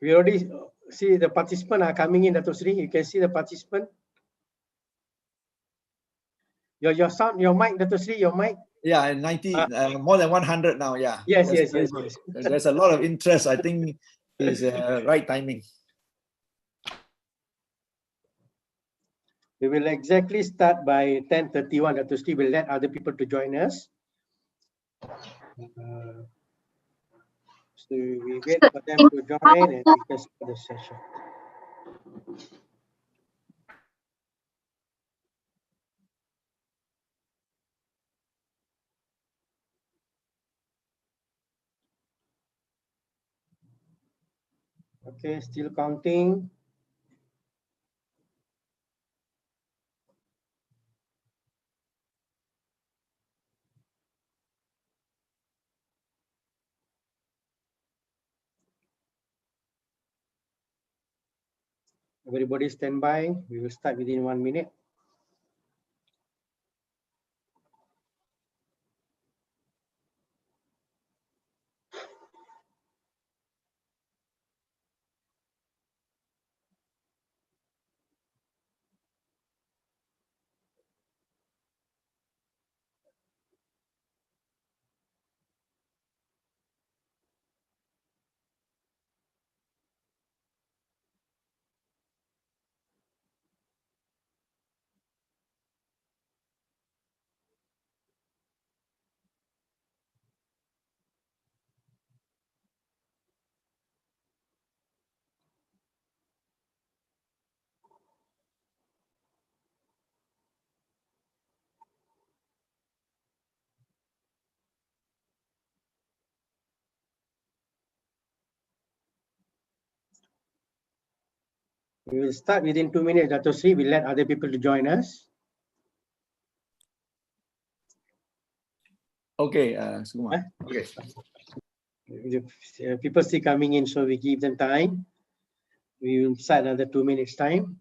We already see the participants are coming in, Dato Sri. You can see the participant. Your sound, your mic, Dato Sri, your mic. Yeah, 90, more than 100 now. Yeah. Yes. There's a lot of interest. I think is right timing. We will exactly start by 10:31. Dato Sri will let other people to join us. So we wait for them to join and we can start the session. Okay, still counting. Everybody stand by. We will start within 1 minute. We will start within 2 minutes, Dato Sri. We'll let other people to join us. Okay, Sukuma. Okay. People still coming in, so we give them time. We will start another 2 minutes time.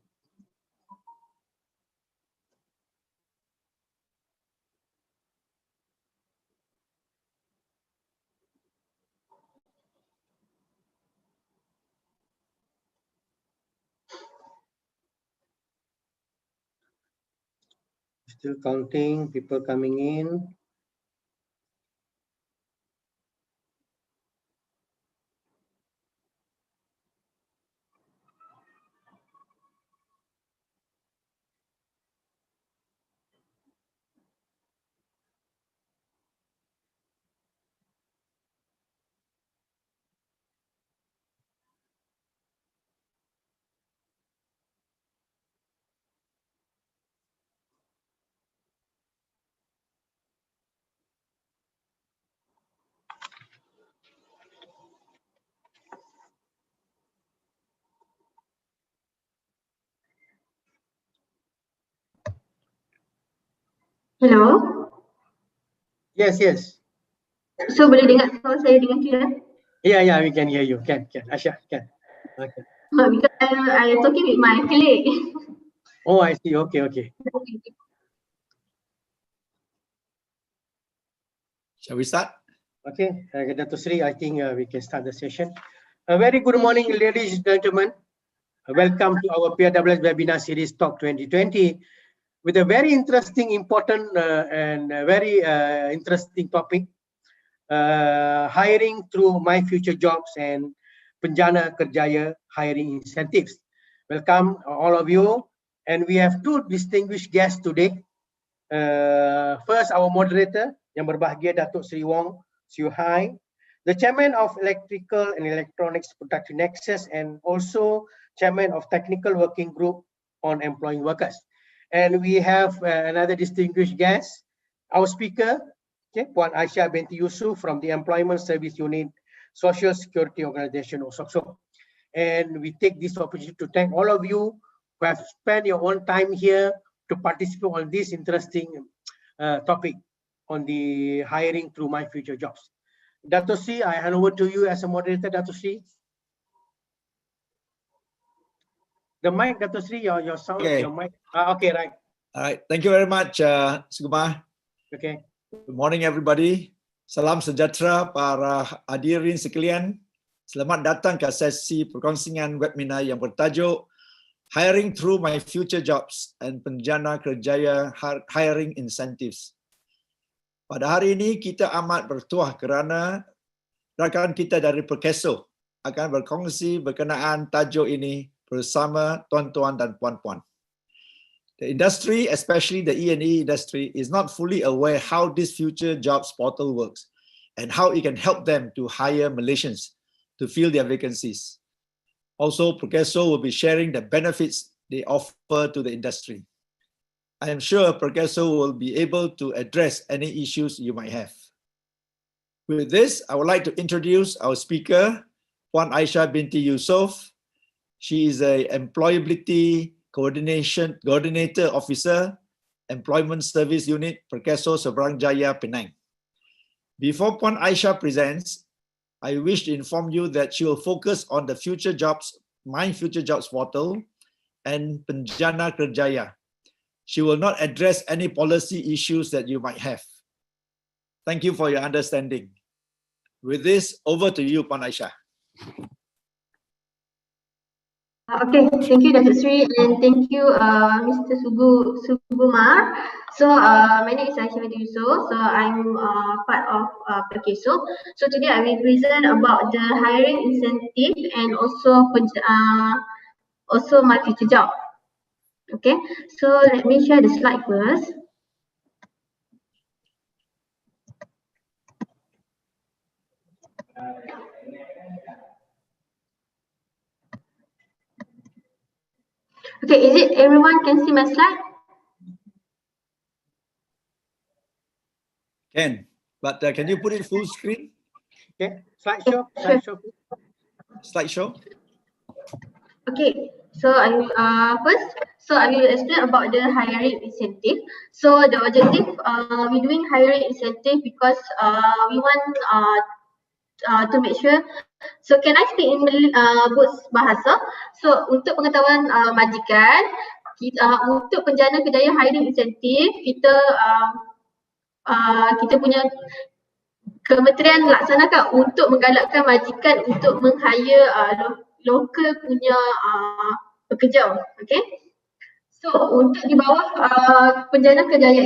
Still counting, people coming in. Hello. Yes. So boleh dengar suara saya dengan clear? Yeah, we can hear you. Can. Asha, can. Okay. Because I talking with my colleague. Oh, I see. Okay. Shall we start? Okay, Dato Sri, I think we can start the session. A very good morning, ladies and gentlemen. Welcome to our PRWS webinar series Talk 2020 with a very interesting, important and very interesting topic, hiring through MyFutureJobs and Penjana Kerjaya hiring incentives. Welcome all of you, and we have two distinguished guests today. First, our moderator, yang berbahagia Datuk Sri Wong Siu Hai, the Chairman of Electrical and Electronics Production Nexus and also Chairman of Technical Working Group on Employing Workers. And we have another distinguished guest, our speaker, Puan Aisyah binti Yusuf from the Employment Service Unit, Social Security Organization, or SOCSO. And we take this opportunity to thank all of you who have spent your own time here to participate on this interesting topic on the hiring through MyFutureJobs. Dato Sri, I hand over to you as a moderator, Dato Sri. The mic, Dato Sri, your sound, Okay. your mic. Okay, right. All right. Thank you very much, Sukuma. Okay. Good morning, everybody. Salam sejahtera para hadirin sekalian. Selamat datang ke sesi perkongsian webinar yang bertajuk Hiring Through MyFutureJobs and Penjana Kerjaya Hiring Incentives. Pada hari ini kita amat bertuah kerana rakan kita dari Perkeso akan berkongsi berkenaan tajuk ini bersama tuan-tuan dan puan-puan. The industry, especially the E&E industry, is not fully aware how this future jobs portal works and how it can help them to hire Malaysians to fill their vacancies. Also, Perkeso will be sharing the benefits they offer to the industry. I am sure Perkeso will be able to address any issues you might have. With this, I would like to introduce our speaker, Puan Aisyah binti Yusof. She is an Employability Coordinator Officer, Employment Service Unit, Perkeso Seberang Jaya, Penang. Before Puan Aisyah presents, I wish to inform you that she will focus on the Future Jobs, MyFutureJobs portal and Penjana Kerjaya. She will not address any policy issues that you might have. Thank you for your understanding. With this, over to you, Puan Aisyah. Okay, thank you, Dr. Sri, and thank you, Mr. Subumar. So, my name is Aisyah binti Yusof. So, I'm part of Perkeso. So, today I will present about the hiring incentive and also my future job. Okay, so let me share the slide first. Okay, is it everyone can see my slide? Can, but can you put it full screen? Okay, slideshow. Slideshow? Okay, so I will explain about the hiring incentive. So the objective, we're doing hiring incentive because we want to make sure. So can I speak in both bahasa? So untuk pengetahuan majikan, untuk Penjana Kerjaya hiring incentive, kita punya kementerian laksanakan untuk menggalakkan majikan untuk meng-hire lokal punya pekerja. Okay. So untuk di bawah Penjana Kerjaya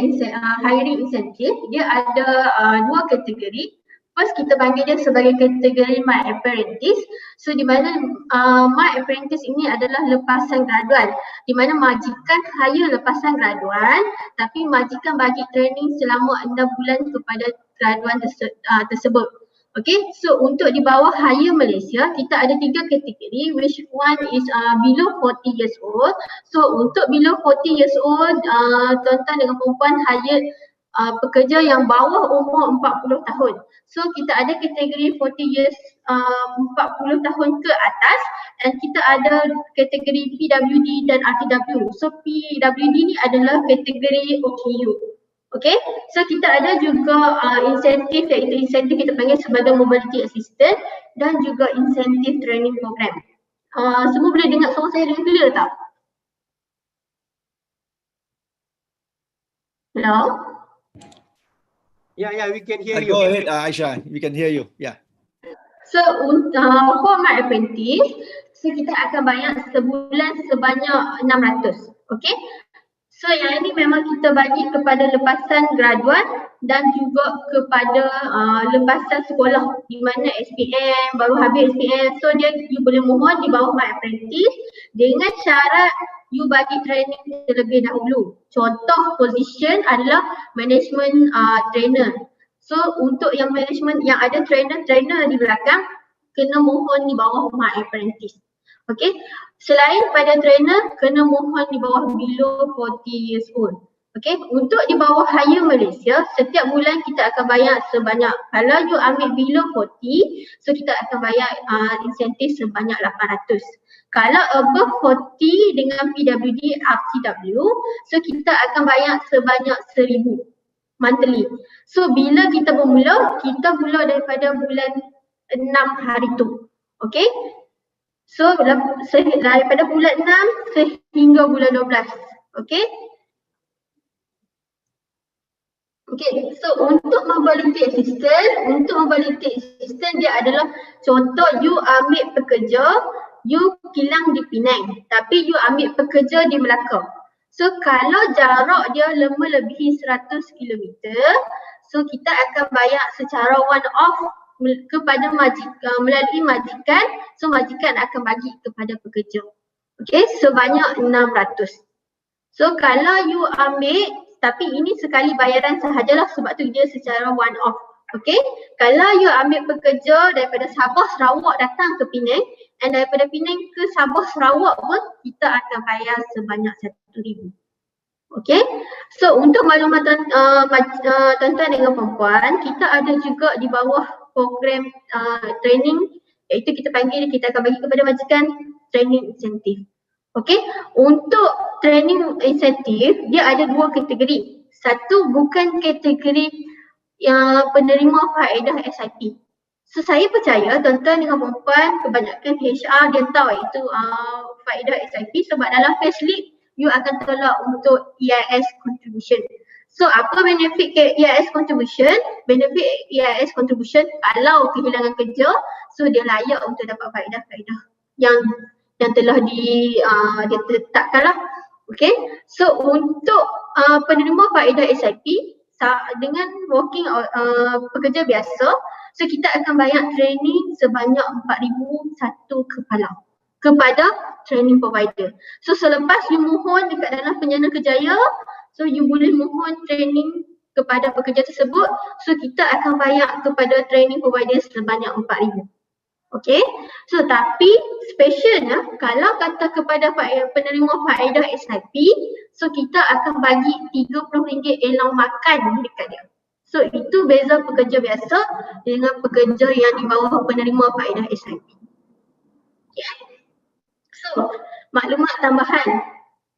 hiring incentive, dia ada dua kategori. First, kita panggil dia sebagai kategori My Apprentice. So di mana My Apprentice ini adalah lepasan graduan, di mana majikan hire lepasan graduan, tapi majikan bagi training selama 6 bulan kepada graduan tersebut. Okay, so untuk di bawah hire Malaysia, kita ada 3 kategori, which one is below 40 years old. So untuk below 40 years old, tuan-tuan dengan perempuan hire pekerja yang bawah umur 40 tahun. So kita ada kategori 40 years 40 tahun ke atas, dan kita ada kategori PWD dan RTW. So PWD ni adalah kategori OKU. Okay, so kita ada juga insentif, iaitu insentif kita panggil sebagai mobility assistant dan juga insentif training program. Semua boleh dengar suara saya dengan clear tak? Hello? Yeah, we can hear you. Go ahead, Aisyah. We can hear you. Yeah. So for My Apprentice, so kita akan bayar sebulan sebanyak 600. Okay. So yang ini memang kita bagi kepada lepasan graduan dan juga kepada lepasan sekolah, di mana SPM, baru habis SPM. So you boleh mohon di bawah My Apprentice dengan syarat you bagi training terlebih dahulu. Contoh position adalah management trainer. So untuk yang management yang ada trainer di belakang, kena mohon di bawah My Apprentice. Okay, selain pada trainer, kena mohon di bawah below 40 years old. Okay, untuk di bawah hire Malaysia, setiap bulan kita akan bayar sebanyak, kalau you ambil below 40, so kita akan bayar insentif sebanyak 800. Kalau above 40 dengan PWD RTW, so kita akan bayar sebanyak 1000 monthly. So bila kita bermula, kita mula daripada bulan 6 hari tu. Okay. So daripada bulan 6 sehingga bulan 12. Okay. Okay, so untuk mobility assistant dia adalah contoh you ambil pekerja, you kilang di Penang, tapi you ambil pekerja di Melaka. So kalau jarak dia melebihi 100 km, so kita akan bayar secara one off kepada melalui majikan, so majikan akan bagi kepada pekerja. Okay, sebanyak 600. So kalau you ambil, tapi ini sekali bayaran sahajalah sebab tu dia secara one off. Okay, kalau you ambil pekerja daripada Sabah Sarawak datang ke Penang, dan daripada Penang ke Sabah Sarawak pun kita akan bayar sebanyak 1,000. Okay, so untuk makluman tuan-tuan dengan perempuan, kita ada juga di bawah program training, iaitu kita akan bagi kepada majikan training insentif. Okay, untuk training insentif dia ada dua kategori. Satu bukan kategori yang penerima faedah SIP. So saya percaya tuan-tuan dengan perempuan kebanyakan HR dia tahu itu faedah SIP sebab dalam payslip you akan tolak untuk EIS contribution. So apa benefit EIS contribution? Benefit EIS contribution kalau kehilangan kerja, so dia layak untuk dapat faedah-faedah yang telah ditetapkan lah. Okay, so untuk penerima faedah SIP dengan working pekerja biasa, so kita akan bayar training sebanyak 4,000 satu kepala kepada training provider. So selepas you mohon dekat dalam Penjana Kerjaya, so you boleh mohon training kepada pekerja tersebut, so kita akan bayar kepada training provider sebanyak 4,000. Okay, so tapi specialnya kalau kata kepada penerima faedah SIP, so kita akan bagi RM30 allowance makan dekat dia. So itu beza pekerja biasa dengan pekerja yang di bawah penerima faedah SIP. Okay. So maklumat tambahan,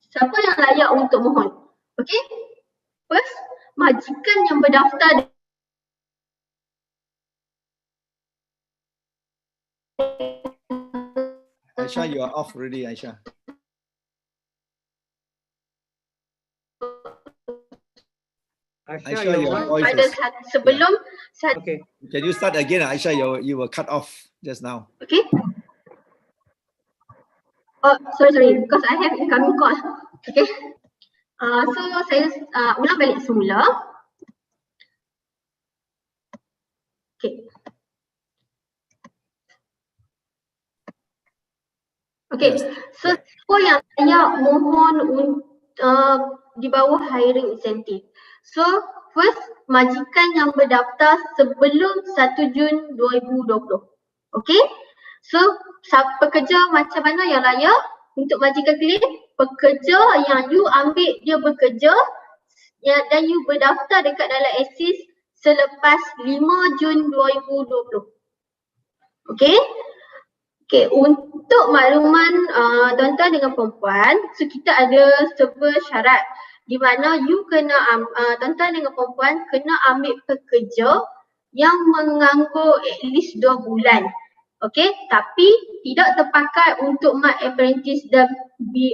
siapa yang layak untuk mohon? Okay, first majikan yang berdaftar Aisha, you are off already, Aisha. Aisha, your voice is... sebelum Okay. Can you start again, Aisha? You were cut off just now. Okay. Oh, sorry, because I have incoming call. Okay. So saya ulang balik semula. Okay. Okay, so siapa yang layak mohon di bawah hiring incentive? So first, majikan yang berdaftar sebelum 1 Jun 2020. Okay, so pekerja macam mana yang layak untuk majikan claim? Pekerja yang you ambil dia bekerja dan you berdaftar dekat dalam ASIS selepas 5 Jun 2020. Okay. Okay, untuk makluman tuan-tuan dengan perempuan, so kita ada sebuah syarat di mana you kena, tuan-tuan dengan perempuan kena ambil pekerja yang menganggur at least 2 bulan. Okay, tapi tidak terpakai untuk My Apprentice dan di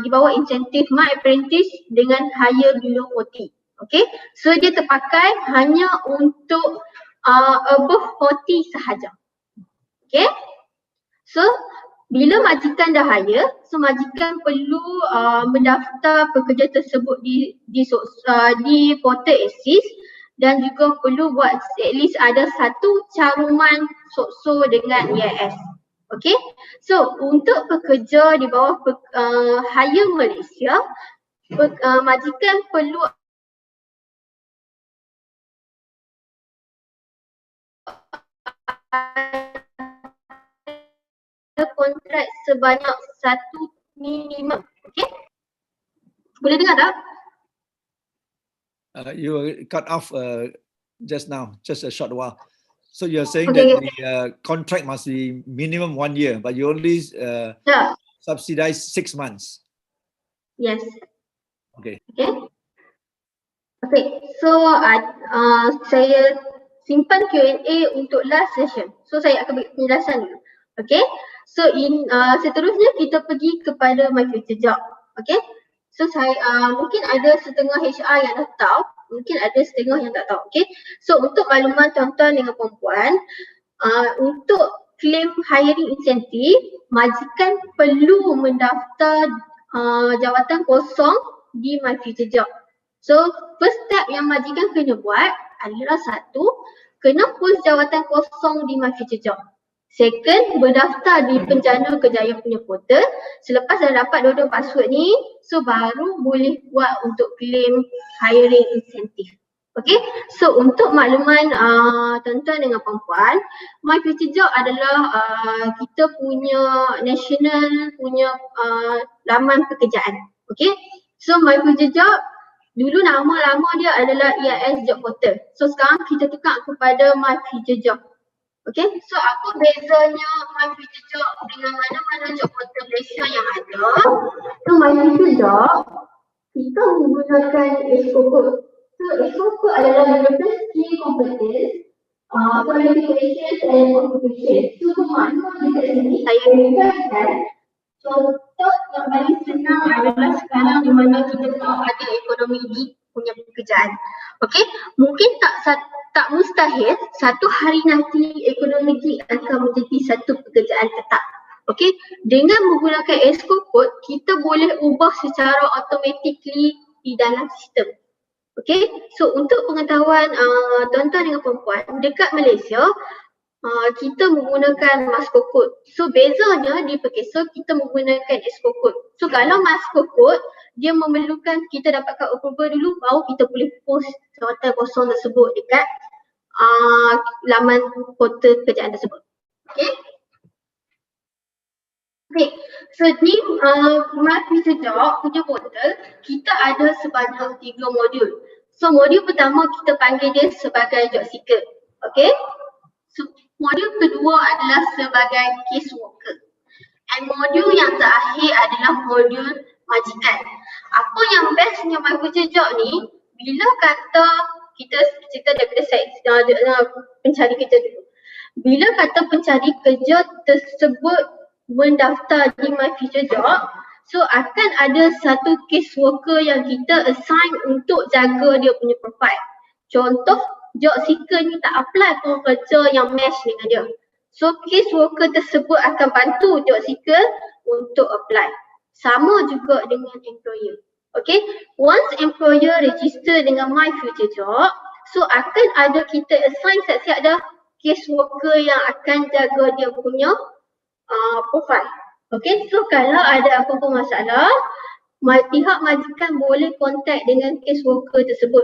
bawah insentif My Apprentice dengan hire below 40. Okay, so dia terpakai hanya untuk above 40 sahaja. Okay. So, bila majikan dah hire, so majikan perlu mendaftar pekerja tersebut di portal ASIS dan juga perlu buat at least ada satu caruman sokso dengan EIS. Okay, so untuk pekerja di bawah hire Malaysia, majikan perlu kontrak sebanyak 1 minimum. Okay, boleh dengar tak? You were cut off just now, just a short while. So you're saying Okay. that the contract must be minimum 1 year, but you only subsidize 6 months. Yes. Okay. Okay. Okay, so saya simpan Q&A untuk last session. So saya akan beri penjelasan dulu. Okay, so seterusnya kita pergi kepada MyFutureJobs. Okay, So saya mungkin ada setengah HR yang dah tahu, mungkin ada setengah yang tak tahu. Okay. So untuk makluman tuan-tuan dengan perempuan, untuk claim hiring incentive, majikan perlu mendaftar jawatan kosong di MyFutureJobs. So first step yang majikan kena buat adalah satu, kena post jawatan kosong di MyFutureJobs. Second, berdaftar di Penjana Kerjaya punya portal. Selepas dah dapat dua-dua password ni, so baru boleh buat untuk claim hiring incentive. Okay, so untuk makluman tuan-tuan dengan perempuan, MyFutureJobs adalah kita punya national punya laman pekerjaan. Okay, so MyFutureJobs dulu nama lama dia adalah EIS Job Portal. So sekarang kita tukar kepada MyFutureJobs. Okay, so apa bezanya MyFutureJobs dengan mana-mana job portal Malaysia yang ada? So MyFutureJobs, kita menggunakan ESCO code. So ESCO code adalah merupakan key competence, qualifications and occupations. So mana dekat sini saya berikan contoh yang paling senang adalah sekarang di mana kita tahu ada ekonomi gig punya pekerjaan. Okay, mungkin tak mustahil satu hari nanti ekonomi gig akan menjadi satu pekerjaan tetap. Okay, dengan menggunakan ESCO code, kita boleh ubah secara automatically di dalam sistem. Okay, so untuk pengetahuan tuan-tuan dengan perempuan, dekat Malaysia, kita menggunakan MyFutureJobs code. So bezanya di Perkesa kita menggunakan ESCO code. So kalau MyFutureJobs code, dia memerlukan kita dapatkan approval dulu, baru kita boleh post jawatan kosong tersebut dekat laman portal kerjaan tersebut. Okay. Okay, so ni MyFutureJobs punya portal, kita ada sebanyak 3 modul. So modul pertama kita panggil dia sebagai job seeker. Okay. So modul kedua adalah sebagai case worker. And modul yang terakhir adalah modul majikan. Apa yang bestnya MyFutureJobs ni, bila kata kita cerita daripada pencari kerja dulu. Bila kata pencari kerja tersebut mendaftar di MyFutureJobs, so akan ada satu case worker yang kita assign untuk jaga dia punya profile. Contoh, job seeker ni tak apply for kerja yang match dengan dia. So case worker tersebut akan bantu job seeker untuk apply. Sama juga dengan employer. Okay, once employer register dengan MyFutureJobs, so akan ada kita assign siap-siap dah case worker yang akan jaga dia punya profile. Okay, so kalau ada apa-apa masalah, pihak majikan boleh contact dengan case worker tersebut.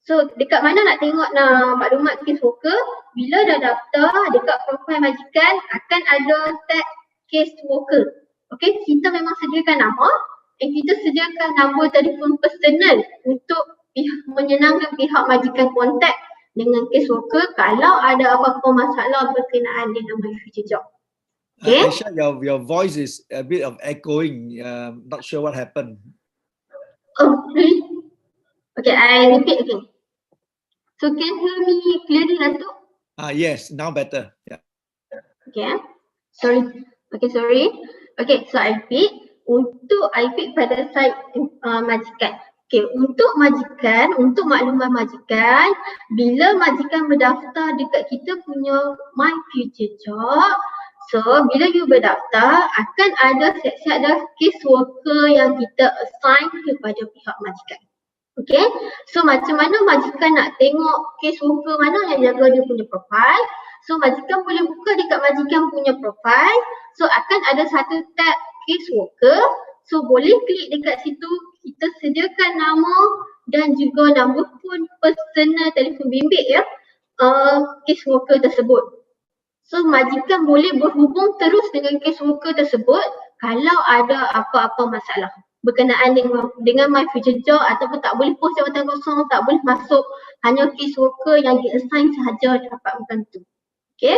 So dekat mana nak tengok maklumat case worker, bila dah daftar dekat profile majikan akan ada tag case worker. Okay, kita memang sediakan nama dan kita sediakan nombor telefon personal untuk menyenangkan pihak majikan kontak dengan case worker kalau ada apa-apa masalah berkenaan dengan MyFutureJobs. Okay. Aisha, your voice is a bit of echoing. Not sure what happened. Oh, really? Okay, I repeat again. So can you hear me clearly, Datuk? Yes, now better. Yeah. Okay. Sorry. Okay, sorry. Okay, so I repeat. Untuk I repeat pada side majikan. Okay, untuk majikan, untuk makluman majikan, bila majikan berdaftar dekat kita punya MyFutureJobs, so bila you berdaftar, akan ada siap-siap dah case worker yang kita assign kepada pihak majikan. Okay, so macam mana majikan nak tengok case worker mana yang jaga dia punya profile? So majikan boleh buka dekat majikan punya profile. So akan ada satu tab case worker. So boleh klik dekat situ, kita sediakan nama dan juga nombor phone personal telefon bimbit ya case worker tersebut. So majikan boleh berhubung terus dengan case worker tersebut kalau ada apa-apa masalah berkenaan dengan MyFutureJobs ataupun tak boleh post jawatan kosong, tak boleh masuk, hanya case worker yang di-assign sahaja dapat membantu. Okay.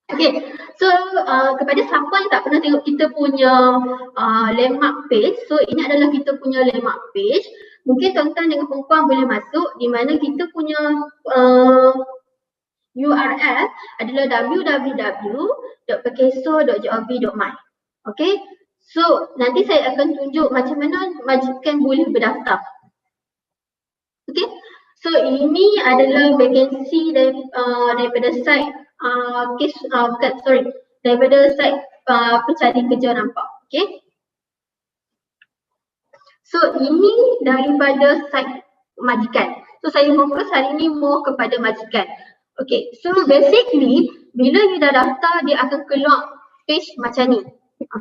Okay, so kepada siapa yang tak pernah tengok kita punya landmark page, so ini adalah kita punya landmark page. Mungkin tuan-tuan dengan perempuan boleh masuk di mana kita punya URL adalah www.perkeso.gov.my. Okay, So nanti saya akan tunjuk macam mana majikan boleh berdaftar. Okay, so ini adalah vacancy daripada site daripada site pencari kerja nampak. Okay, so ini daripada site majikan. So saya fokus hari ini more kepada majikan. Okay, so basically bila you dah daftar dia akan keluar page macam ni.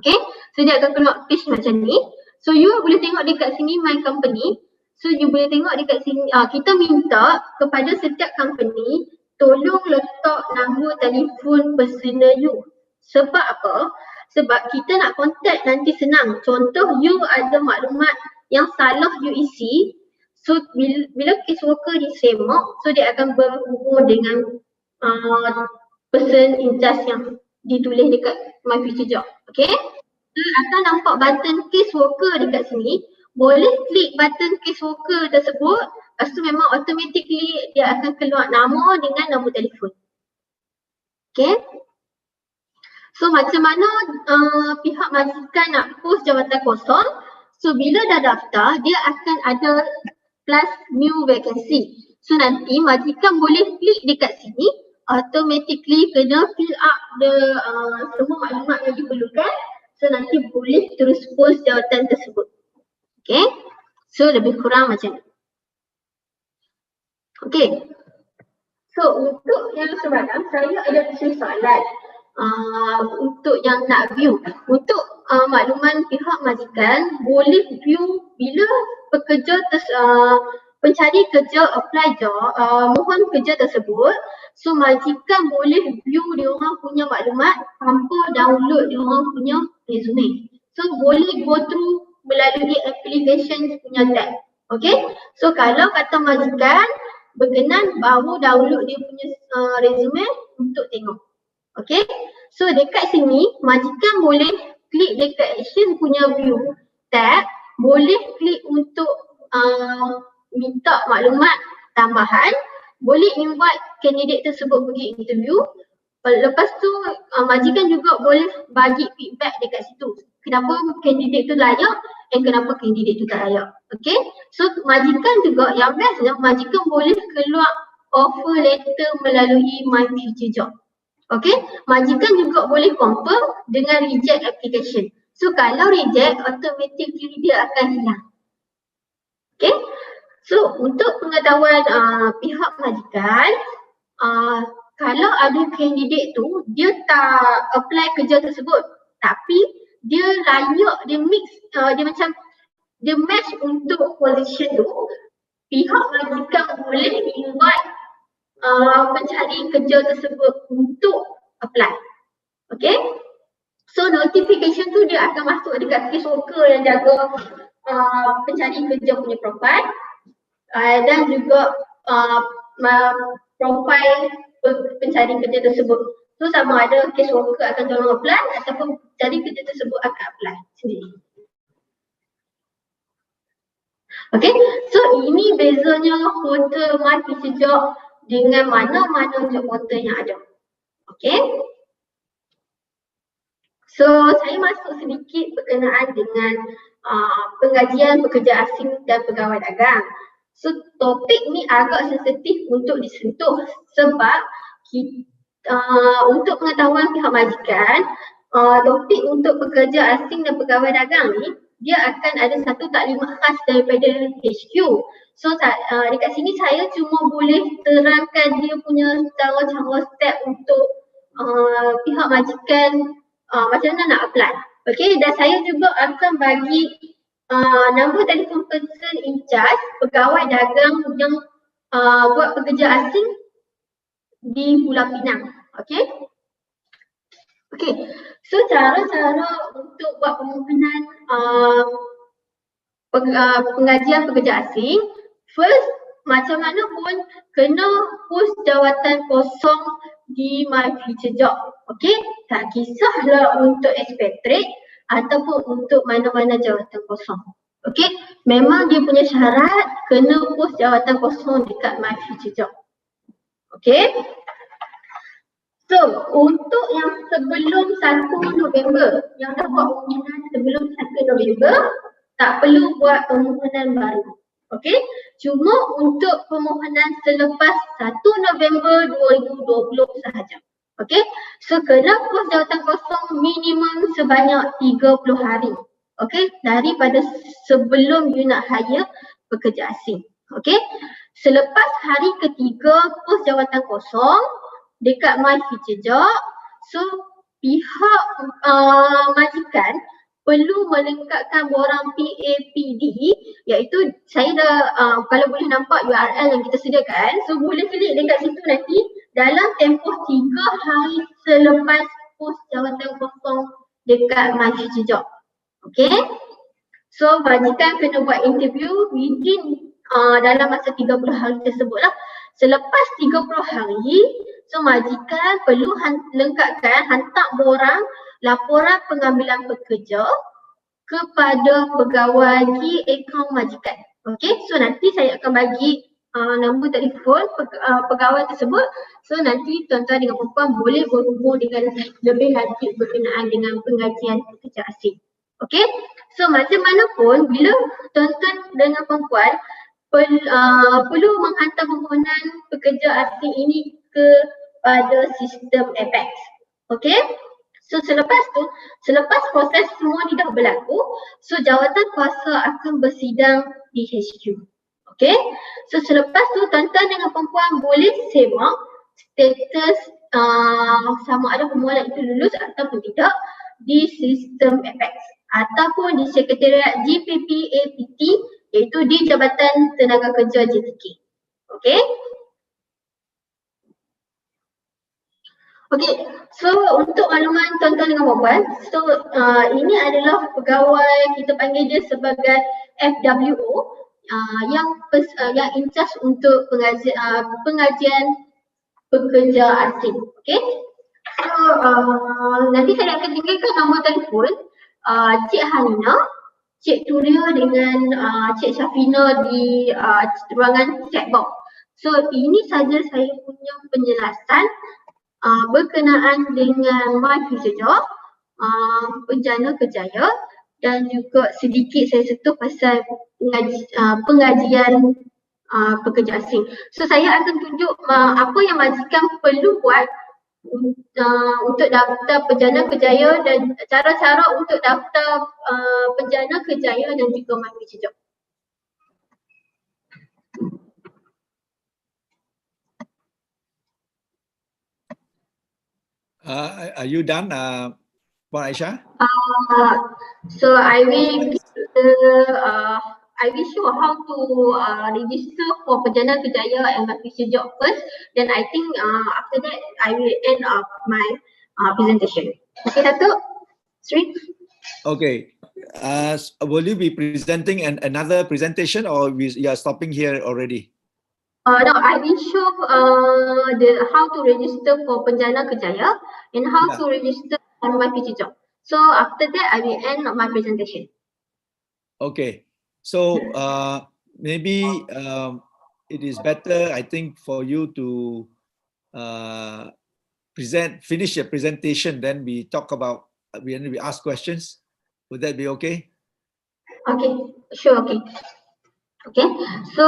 Okay, so dia akan keluar page macam ni. So you boleh tengok dekat sini my company. So you boleh tengok dekat sini kita minta kepada setiap company tolong letak nombor telefon personal you. Sebab apa? Sebab kita nak contact nanti senang. Contoh you ada maklumat yang salah you isi. So bila caseworker disemak, so dia akan berhubung dengan person in charge yang ditulis dekat MyFutureJobs. Okay? So akan nampak button caseworker dekat sini. Boleh klik button caseworker tersebut, lepas tu memang automatically dia akan keluar nama dengan nombor telefon. Okay. So macam mana pihak majikan nak post jawatan kosong. So bila dah daftar, dia akan ada plus new vacancy. So nanti majikan boleh klik dekat sini, automatically kena fill up semua maklumat yang diperlukan. So nanti boleh terus post jawatan tersebut. Okay, so lebih kurang macam ni. Okay, so untuk yang sebarang saya ada tulis soalan untuk yang nak view. Untuk makluman pihak majikan boleh view bila pekerja pencari kerja apply job, mohon kerja tersebut. So majikan boleh view diorang punya maklumat tanpa download diorang punya resume. So boleh go through melalui application punya tab. Okay, so kalau kata majikan berkenan baru download dia punya resume untuk tengok. Okay, so dekat sini majikan boleh klik dekat action punya view tab, boleh klik untuk minta maklumat tambahan, boleh invite candidate tersebut pergi interview. Lepas tu majikan juga boleh bagi feedback dekat situ. Kenapa candidate tu layak dan kenapa candidate tu tak layak. Okay, so majikan juga yang bestnya majikan boleh keluar offer letter melalui MyFutureJobs. Okay, majikan juga boleh confirm dengan reject application. So kalau reject, automatically dia akan hilang. Okay, so untuk pengetahuan pihak majikan, kalau ada candidate tu dia tak apply kerja tersebut tapi dia layak, dia mix, dia macam dia match untuk position tu, pihak majikan boleh invite pencari kerja tersebut untuk apply. Okay, so notification tu dia akan masuk dekat caseworker yang jaga pencari kerja punya profile dan juga profile pencari kerja tersebut. So sama ada caseworker akan tolong apply ataupun pencari kerja tersebut akan apply sendiri. Okay, so ini bezanya portal MyFutureJobs dengan mana-mana job portal yang ada. Okay, so saya masuk sedikit berkenaan dengan penggajian pekerja asing dan pegawai dagang. So topik ni agak sensitif untuk disentuh sebab untuk pengetahuan pihak majikan, topik untuk pekerja asing dan pegawai dagang ni dia akan ada satu taklimat khas daripada HQ. So dekat sini saya cuma boleh terangkan dia punya cara-cara step untuk pihak majikan macam mana nak apply. Okay, dan saya juga akan bagi nombor telefon person in charge pegawai dagang yang buat pekerja asing di Pulau Pinang. Okay. Okay, so cara-cara untuk buat permohonan penggajian pekerja asing. First, macam mana pun kena post jawatan kosong di MyFutureJobs. Okay, tak kisahlah untuk expatriate ataupun untuk mana-mana jawatan kosong. Okay, memang dia punya syarat kena post jawatan kosong dekat MyFutureJobs. Okay, so untuk yang sebelum 1 November, yang dah buat permohonan sebelum 1 November, tak perlu buat permohonan baru. Okey, cuma untuk permohonan selepas 1 November 2020 sahaja. Okey, so kena pos jawatan kosong minimum sebanyak 30 hari. Okey, daripada sebelum you nak hire pekerja asing. Okey, selepas hari ketiga pos jawatan kosong dekat MyFutureJobs, so pihak majikan perlu melengkapkan borang PAPD, iaitu saya dah kalau boleh nampak URL yang kita sediakan, so boleh klik dekat situ nanti dalam tempoh 3 hari selepas pos jawatan kosong dekat MyFutureJobs. Okay, so majikan kena buat interview within dalam masa 30 hari tersebut lah. Selepas 30 hari, so majikan perlu lengkapkan, hantar borang laporan pengambilan pekerja kepada pegawai key account majikan. Okey, so nanti saya akan bagi nombor telefon pegawai tersebut. So nanti tuan-tuan dengan perempuan boleh berhubung dengan lebih lanjut berkenaan dengan pengajian pekerja asing. Okey, so macam mana pun bila tuan-tuan dengan perempuan perlu menghantar permohonan pekerja asing ini kepada sistem Apex. Okey, so selepas proses semua ni dah berlaku, so jawatan kuasa akan bersidang di HQ. Okey, so selepas tu tuan-tuan dengan perempuan boleh semak status sama ada permohonan itu lulus ataupun tidak di sistem Apex ataupun di Sekretariat GPPAPT, iaitu di Jabatan Tenaga Kerja JTK. Okey. Okey, so untuk makluman tuan-tuan dengan perempuan, so ini adalah pegawai, kita panggil dia sebagai FWO yang in charge untuk pengajian pekerja asing. Okey. So nanti saya akan tinggalkan nombor telefon Cik Hanina, Cik Turia dengan Cik Syafina di ruangan chat box. So ini saja saya punya penjelasan berkenaan dengan MyFutureJobs, Penjana Kerjaya, dan juga sedikit saya sentuh pasal pengajian pekerja asing. So saya akan tunjuk apa yang majikan perlu buat untuk daftar Penjana Kerjaya dan cara-cara untuk daftar Penjana Kerjaya dan juga MyFutureJobs. Are you done, Puan Aisyah? So I will show how to register for Penjana Kerjaya and MyFutureJobs first. Then I think after that I will end up my presentation. Okay, Datuk? Sri? Okay. Will you be presenting another presentation, or you are stopping here already? No, I will show how to register for Penjana Kerjaya and how to register on MyFutureJobs. So after that, I will end my presentation. Okay. So maybe it is better, I think, for you to finish your presentation. Then we talk about, we ask questions. Would that be okay? Okay, sure. Okay. Okay, so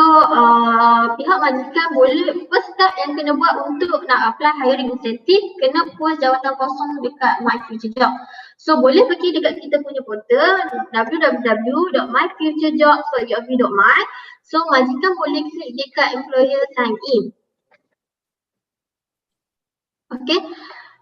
pihak majikan boleh, first step yang kena buat untuk nak apply hiring incentive, kena post jawatan kosong dekat MyFutureJobs. So boleh pergi dekat kita punya portal www.myfuturejobs.gov.my. So majikan boleh klik dekat employer sign in. Okay,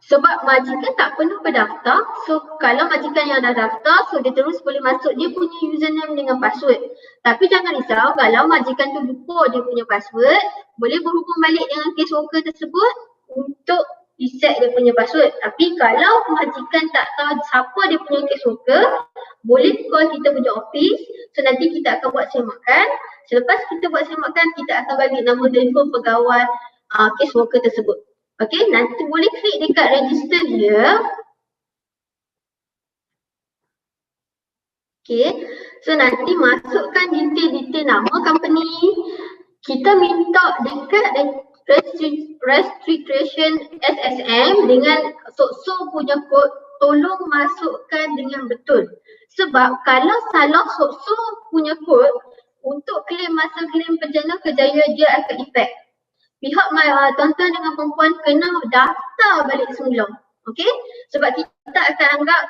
sebab majikan tak perlu berdaftar, so kalau majikan yang dah daftar, so dia terus boleh masuk dia punya username dengan password. Tapi jangan risau, kalau majikan tu lupa dia punya password, boleh berhubung balik dengan case worker tersebut untuk reset dia punya password. Tapi kalau majikan tak tahu siapa dia punya case worker, boleh call kita punya office, so nanti kita akan buat semakan. Selepas kita buat semakan, kita akan bagi nombor telefon pegawai case worker tersebut. Okay, nanti boleh klik dekat register dia. Okay, so nanti masukkan detail-detail nama company. Kita minta dekat registration SSM dengan sok-sok punya kod, tolong masukkan dengan betul. Sebab kalau salah sok-sok punya kod, untuk claim masa claim Penjana Kerjaya dia akan efek. Pihak tuan-tuan dengan perempuan kena daftar balik semula. Okey? Sebab kita akan anggap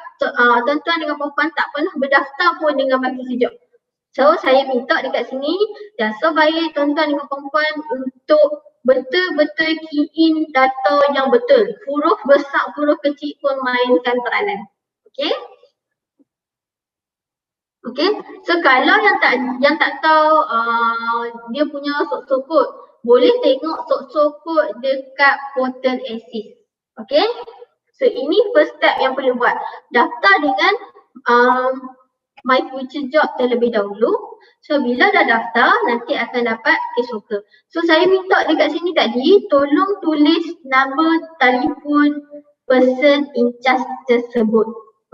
tuan-tuan dengan perempuan tak pernah berdaftar pun dengan MyFutureJobs. So saya minta dekat sini, jasa baik tuan-tuan dengan perempuan untuk betul-betul key in data yang betul. Huruf besar, huruf kecil pun mainkan peranan. Okey? Okey, so kalau yang tak tahu dia punya sok-sok kod, boleh tengok sok-sok kod dekat portal Assist. Okey, so ini first step yang perlu buat. Daftar dengan MyFutureJobs terlebih dahulu. So bila dah daftar, nanti akan dapat case worker. So saya minta dekat sini tadi, tolong tulis nombor telefon person in charge tersebut.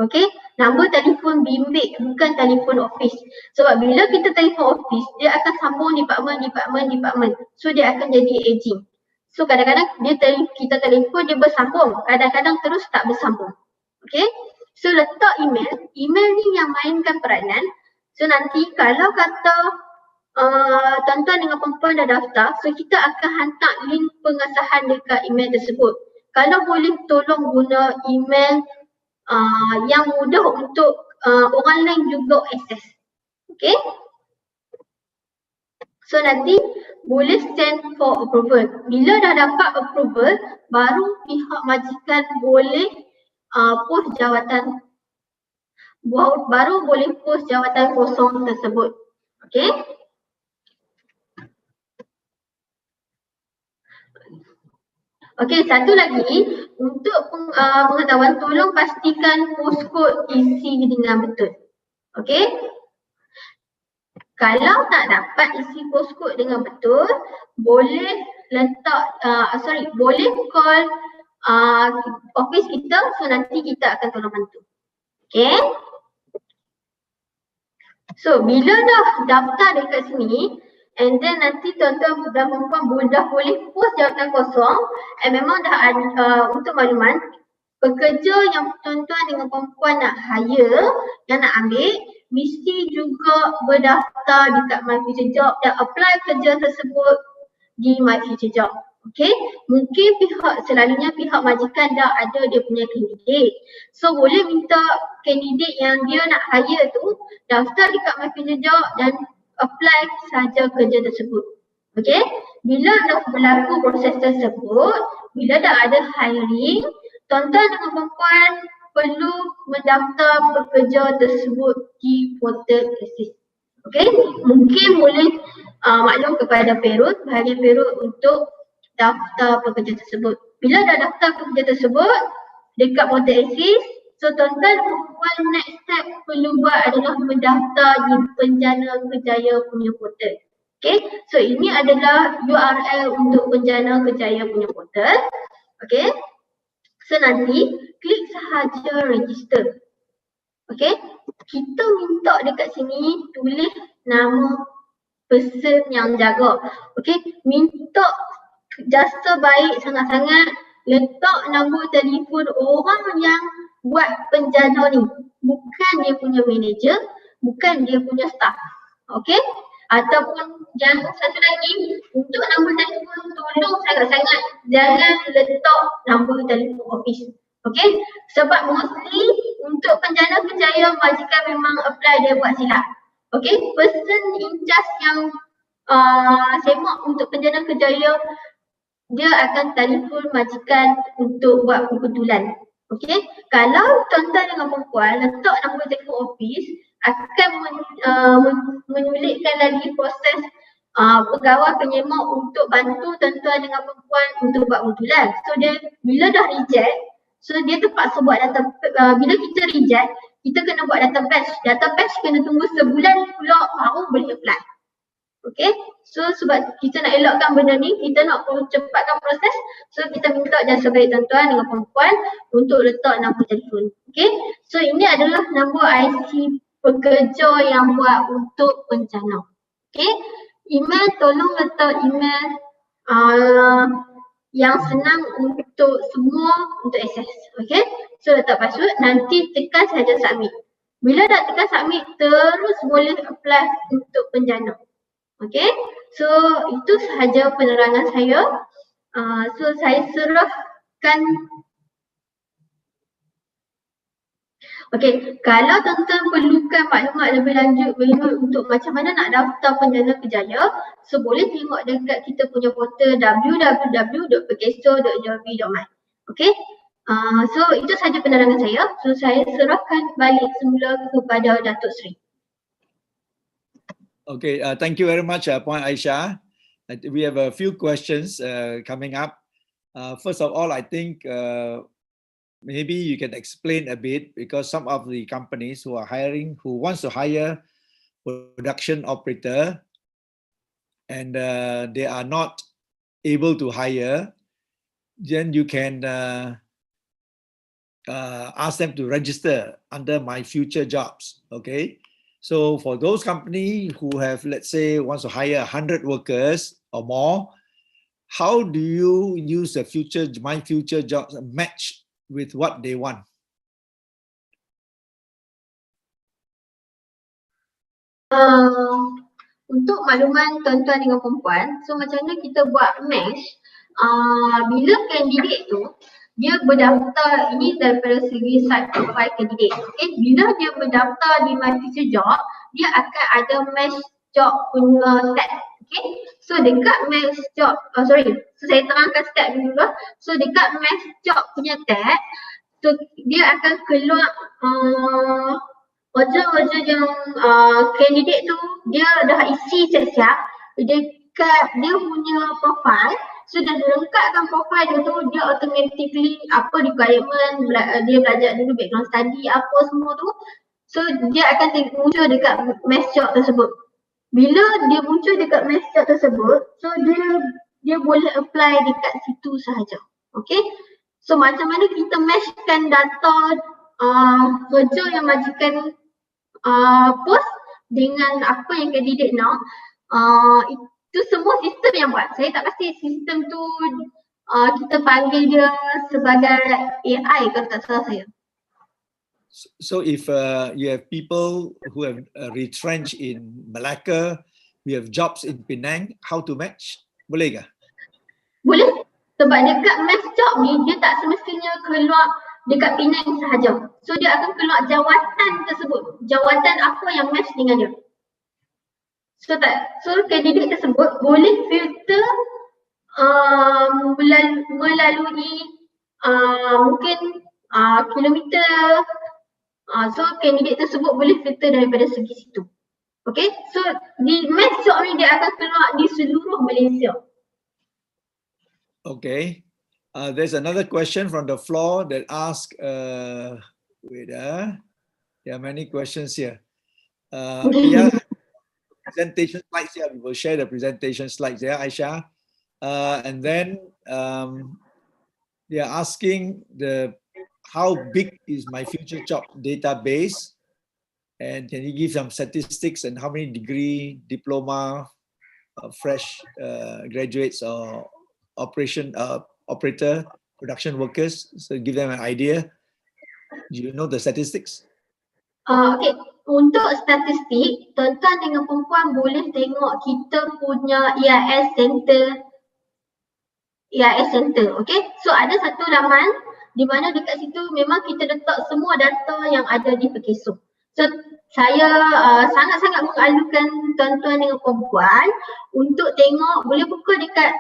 Okey, nombor telefon bimbit, bukan telefon office. Sebab bila kita telefon office, dia akan sambung department. So dia akan jadi aging. So kadang-kadang kita telefon dia bersambung, kadang-kadang terus tak bersambung. Okey, so letak email ni yang mainkan peranan. So nanti kalau kata tuan-tuan dengan perempuan dah daftar, so kita akan hantar link pengesahan dekat email tersebut. Kalau boleh tolong guna email yang mudah untuk orang lain juga akses. Okay. So nanti boleh send for approval. Bila dah dapat approval, baru pihak majikan boleh post jawatan. Baru boleh post jawatan kosong tersebut. Okay. Okey, satu lagi untuk pengetahuan, tolong pastikan postcode isi dengan betul. Okey. Kalau tak dapat isi postcode dengan betul, boleh boleh call office kita, so nanti kita akan tolong bantu. Okey. So bila dah daftar dekat sini, and then nanti tuan-tuan dan perempuan dah boleh post jawatan kosong, and memang dah ada untuk makluman, pekerja yang tuan-tuan dengan perempuan nak hire, yang nak ambil, mesti juga berdaftar dekat MyFutureJobs dan apply kerja tersebut di MyFutureJobs. Okey, mungkin selalunya pihak majikan dah ada dia punya candidate. So boleh minta candidate yang dia nak hire tu daftar dekat MyFutureJobs dan apply saja kerja tersebut. Okey, bila dah berlaku proses tersebut, bila dah ada hiring, tuan-tuan dengan perempuan perlu mendaftar pekerja tersebut di portal Assist. Okey, mungkin boleh maklum kepada payroll, bahagian payroll untuk daftar pekerja tersebut. Bila dah daftar pekerja tersebut dekat portal Assist, so tuan-tuan dan perempuan next step perlu buat adalah mendaftar di Penjana Kerjaya punya portal. Okay, so ini adalah URL untuk Penjana Kerjaya punya portal. Okay, so nanti klik sahaja register. Okay, kita minta dekat sini tulis nama person yang jaga. Okay, minta jasa baik sangat-sangat letak nombor telefon orang yang buat penjana ni, bukan dia punya manager, bukan dia punya staff. Okey, ataupun yang satu lagi, untuk nombor telefon tolong sangat-sangat jangan letak nombor telefon office. Okey, sebab mostly untuk Penjana Kerjaya majikan memang apply dia buat silap. Okey, person in charge yang semak untuk Penjana Kerjaya, dia akan telefon majikan untuk buat kebetulan. Okey, kalau tuan-tuan dengan perempuan letak nombor telefon office, akan menyulitkan lagi proses pegawai penyemak untuk bantu tuan-tuan dengan perempuan untuk buat kebetulan. So dia bila dah reject, so dia terpaksa buat data, bila kita reject, kita kena buat data batch. Data batch kena tunggu sebulan pula baru boleh apply. Okay, so sebab kita nak elakkan benda ni, kita nak cepatkan proses, so kita minta jasa baik tuan-tuan dengan perempuan untuk letak nombor telefon. Okay, so ini adalah nombor IC pekerja yang buat untuk Penjana. Okay, email tolong letak email yang senang untuk semua untuk akses. Okay, so letak password, nanti tekan saja submit. Bila dah tekan submit, terus boleh apply untuk Penjana. Okay, so itu sahaja penerangan saya. So saya serahkan. Okay, kalau tuan-tuan perlukan maklumat lebih lanjut untuk macam mana nak daftar Penjana Kerjaya, so boleh tengok dekat kita punya portal www.perkeso.gov.my. Okay, so itu sahaja penerangan saya. So saya serahkan balik semula kepada Datuk Sri. Okay, thank you very much, Puan Aisyah. We have a few questions coming up. First of all, I think maybe you can explain a bit, because some of the companies who are hiring, who wants to hire production operator, and they are not able to hire, then you can ask them to register under MyFutureJobs. Okay, so for those companies who have, let's say, wants to hire 100 workers or more, how do you use the MyFutureJobs match with what they want? Untuk makluman tuan-tuan dengan perempuan, so macam mana kita buat match, bila kandidat tu dia berdaftar, ini daripada segi side profile kandidat. Okay, bila dia berdaftar di MyFutureJobs, dia akan ada match job punya tab. Okay, so dekat match job, so saya terangkan step dulu lah. So dekat match job punya tab, so dia akan keluar order yang kandidat tu dia dah isi siap-siap dekat dia punya profile. So dah lengkapkan profile dia tu, dia automatically apa requirement, dia belajar dulu background study apa semua tu. So dia akan muncul dekat match job tersebut. Bila dia muncul dekat match job tersebut, so dia boleh apply dekat situ sahaja. Okay, so macam mana kita matchkan data kerja yang majikan post dengan apa yang kandidat nak, itu semua sistem yang buat. Saya tak pasti sistem tu kita panggil dia sebagai AI kalau tak salah saya. So if you have people who have retrenched in Malacca, we have jobs in Penang, how to match? Boleh ke? Boleh. Sebab dekat match job ni, dia tak semestinya keluar dekat Penang sahaja. So dia akan keluar jawatan tersebut. Jawatan apa yang match dengan dia. So kandidat tersebut boleh filter melalui mungkin kilometer. So kandidat tersebut boleh filter daripada segi situ. Okay, so di match job ni dia akan keluar di seluruh Malaysia. Okay, there's another question from the floor that asks, there are many questions here. Yeah, presentation slides here. We will share the presentation slides there, Aisyah. And then they are asking how big is MyFutureJobs database, and can you give some statistics and how many degree, diploma, fresh graduates or operator, production workers? So give them an idea. Do you know the statistics? Okay, untuk statistik, tuan-tuan dengan perempuan boleh tengok kita punya EIS Center. Okay, so ada satu laman di mana dekat situ memang kita letak semua data yang ada di Perkeso. So saya sangat-sangat mengalukan tuan-tuan dengan perempuan untuk tengok, boleh buka dekat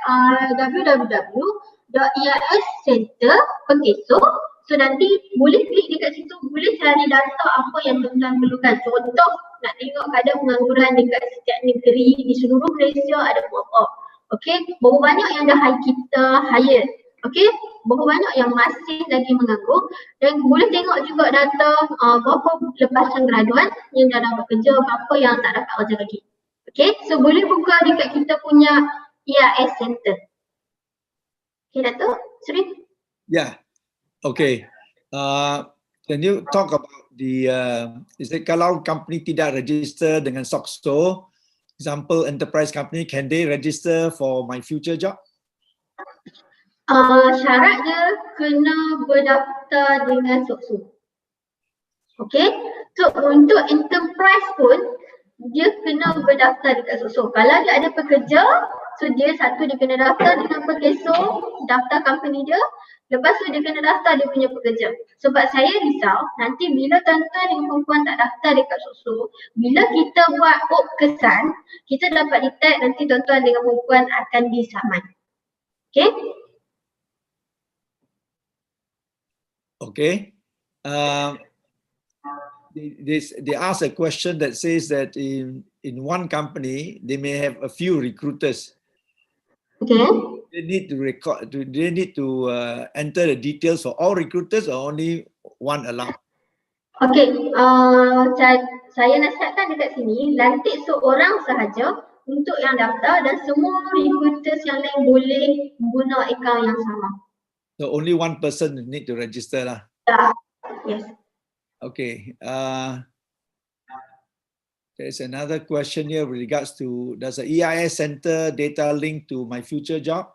www.eiscenter Perkeso. So nanti boleh klik dekat situ, boleh cari data apa yang tuan-tuan perlukan. Contoh nak tengok kadar pengangguran dekat setiap negeri di seluruh Malaysia ada berapa. Okay, berapa banyak yang dah kita hire. Okay, berapa banyak yang masih lagi menganggur, dan boleh tengok juga data berapa lepasan graduan yang dah dapat kerja, berapa yang tak dapat kerja lagi. Okay, so boleh buka dekat kita punya EIS Center. Okay, Datuk Sri? Yeah, okay. Can you talk about the, is it kalau company tidak register dengan SOCSO, example enterprise company, can they register for MyFutureJobs? Syarat dia kena berdaftar dengan SOKSO. Okay, so untuk enterprise pun dia kena berdaftar dekat SOKSO. Kalau dia ada pekerja, so dia satu dia kena daftar dengan PKSO, daftar company dia. Lepas tu dia kena daftar dia punya pekerja. Sebab saya risau nanti bila tuan-tuan dengan perempuan tak daftar dekat SOKSO, bila kita buat kesan, kita dapat detect nanti tuan-tuan dengan perempuan akan disaman. Okay? Okay. They ask a question that says that in one company they may have a few recruiters. Okay. They need to record. Do they need to enter the details for all recruiters or only one allowed? Okay. Saya nasihatkan dekat sini lantik seorang sahaja untuk yang daftar dan semua recruiters yang lain boleh guna akaun yang sama. So only one person need to register lah. Yeah. Yes. Okay. There's another question here with regards to, does the EIS center data link to MyFutureJob?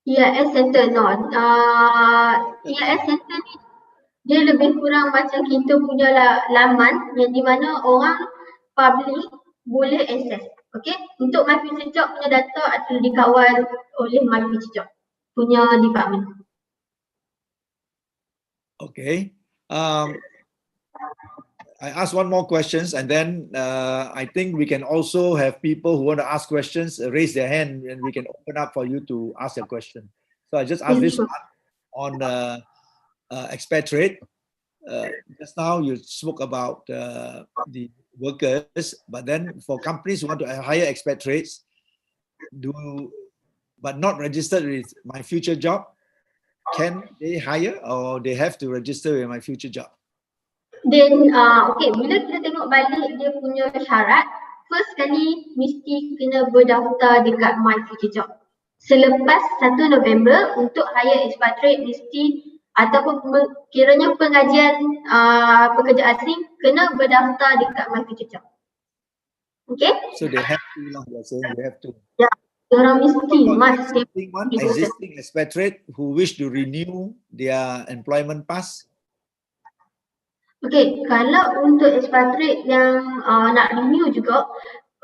EIS center no. EIS center ni dia lebih kurang macam kita punya laman yang di mana orang public boleh access. Okay. Untuk MyFutureJob punya data adalah dikawal oleh MyFutureJob punya department. Okay. I ask one more questions and then I think we can also have people who want to ask questions raise their hand and we can open up for you to ask your question. So I just asked this one on expatriate. Just now you spoke about the workers, but then for companies who want to hire expatriates, but not registered with MyFutureJob, can they hire or they have to register with MyFutureJob? Then, okay, bila kita tengok balik dia punya syarat, first kali mesti kena berdaftar dekat MyFutureJob. Selepas 1 November untuk hire expatriate mesti ataupun kiranya pengajian pekerja asing kena berdaftar dekat MyFutureJob. Okay? So they have to lah, you're saying they have to. Ya, orang mesti must. Existing expatriate who wish to renew their employment pass. Okay, kalau untuk expatriate yang nak renew juga,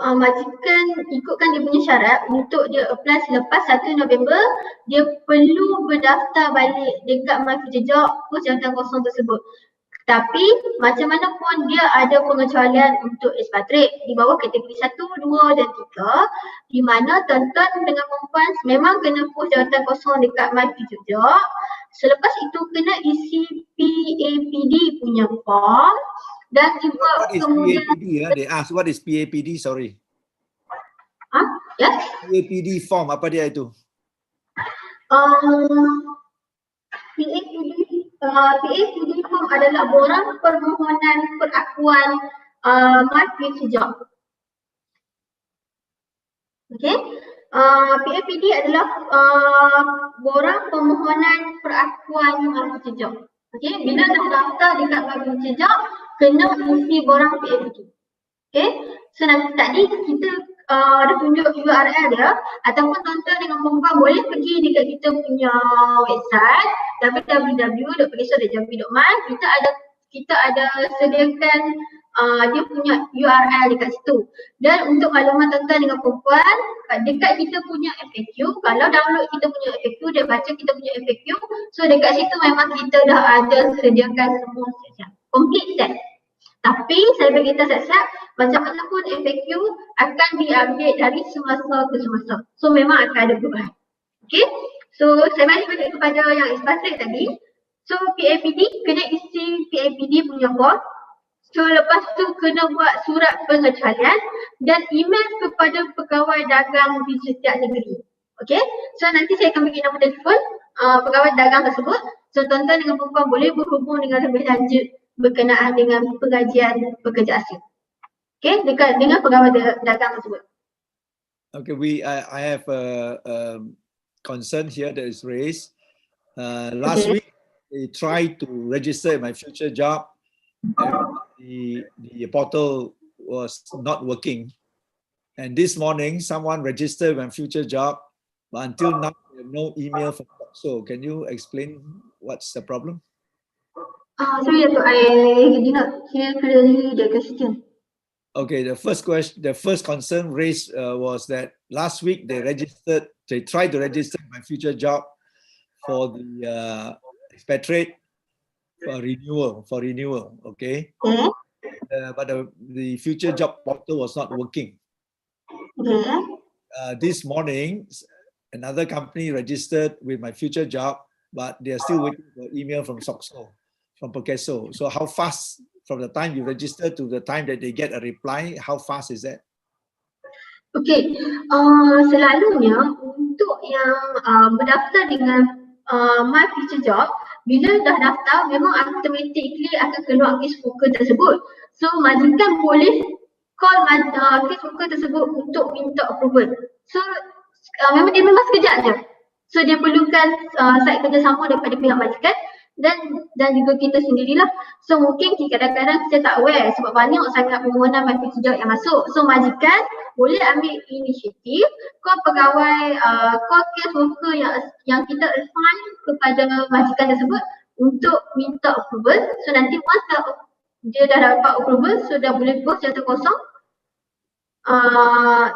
majikan ikutkan dia punya syarat untuk dia apply selepas 1 November, dia perlu berdaftar balik dekat MyFutureJob pos jawatan kosong tersebut. Tapi macam mana pun dia ada pengecualian untuk expatriate di bawah kategori 1, 2 dan 3 di mana tuan-tuan dengan perempuan memang kena pos jawatan kosong dekat MyFutureJob. Selepas itu kena isi PAPD punya form dan juga what is kemudian PAPD? They ask what is PAPD? Sorry. Yes? PAPD form apa dia itu? PAPD form adalah borang permohonan perakuan MyFutureJob. Okay? PAPD adalah borang permohonan perakuan MyFutureJob. Okay? Bila dah daftar dekat MyFutureJob, kena isi borang PAPD. Okay? So nanti tadi kita dah tunjuk URL dia ataupun tuan-tuan dengan perempuan boleh pergi dekat kita punya website www.pekesor.jambi.my. Kita ada sediakan dia punya URL dekat situ. Dan untuk makluman tuan-tuan dengan perempuan, dekat kita punya FAQ, kalau download kita punya FAQ, dia baca kita punya FAQ, so dekat situ memang kita dah ada sediakan semua siap. Complete set. Tapi saya beritahu siap-siap, macam mana pun FAQ akan diupdate dari semasa ke semasa. So memang akan ada perubahan. Okay. So saya balik kepada yang expatriate tadi. So PAPD, kena isi PAPD punya form. So lepas tu kena buat surat pengecualian dan email kepada pegawai dagang di setiap negeri. Okay. So nanti saya akan bagi nombor telefon pegawai dagang tersebut. So tuan-tuan dengan perempuan boleh berhubung dengan lebih lanjut berkenaan dengan pengajian pekerja asing. Okay, dengan pegawai dagang tersebut. Okay, I have a concern here that is raised. Last week, they tried to register MyFutureJob and the portal was not working. And this morning, someone registered MyFutureJob, but until now, they no email from So can you explain what's the problem? Sorry, Dato', I did not hear clearly the question. Okay, the first concern raised was that last week they tried to register my future job for the expatriate for renewal. Okay, Okay. but the future job portal was not working. Okay. This morning, another company registered with my future job, but they are still waiting for email from Soxo, from Perkeso. So how fast from the time you register to the time that they get a reply, how fast is that? Okay, selalunya untuk yang berdaftar dengan MyFutureJobs, bila dah daftar memang automatically akan keluar case worker tersebut. So majikan boleh call case worker tersebut untuk minta approval. So memang sekejap je. So dia perlukan side kerjasama daripada pihak majikan dan juga kita sendirilah. So mungkin kadang-kadang kita tak aware sebab banyak sangat permohonan MyFutureJobs yang masuk. So majikan boleh ambil inisiatif, call pegawai, call case worker yang kita assign kepada majikan tersebut untuk minta approval. So nanti once dia dah dapat approval, so dah boleh post jawatan kosong.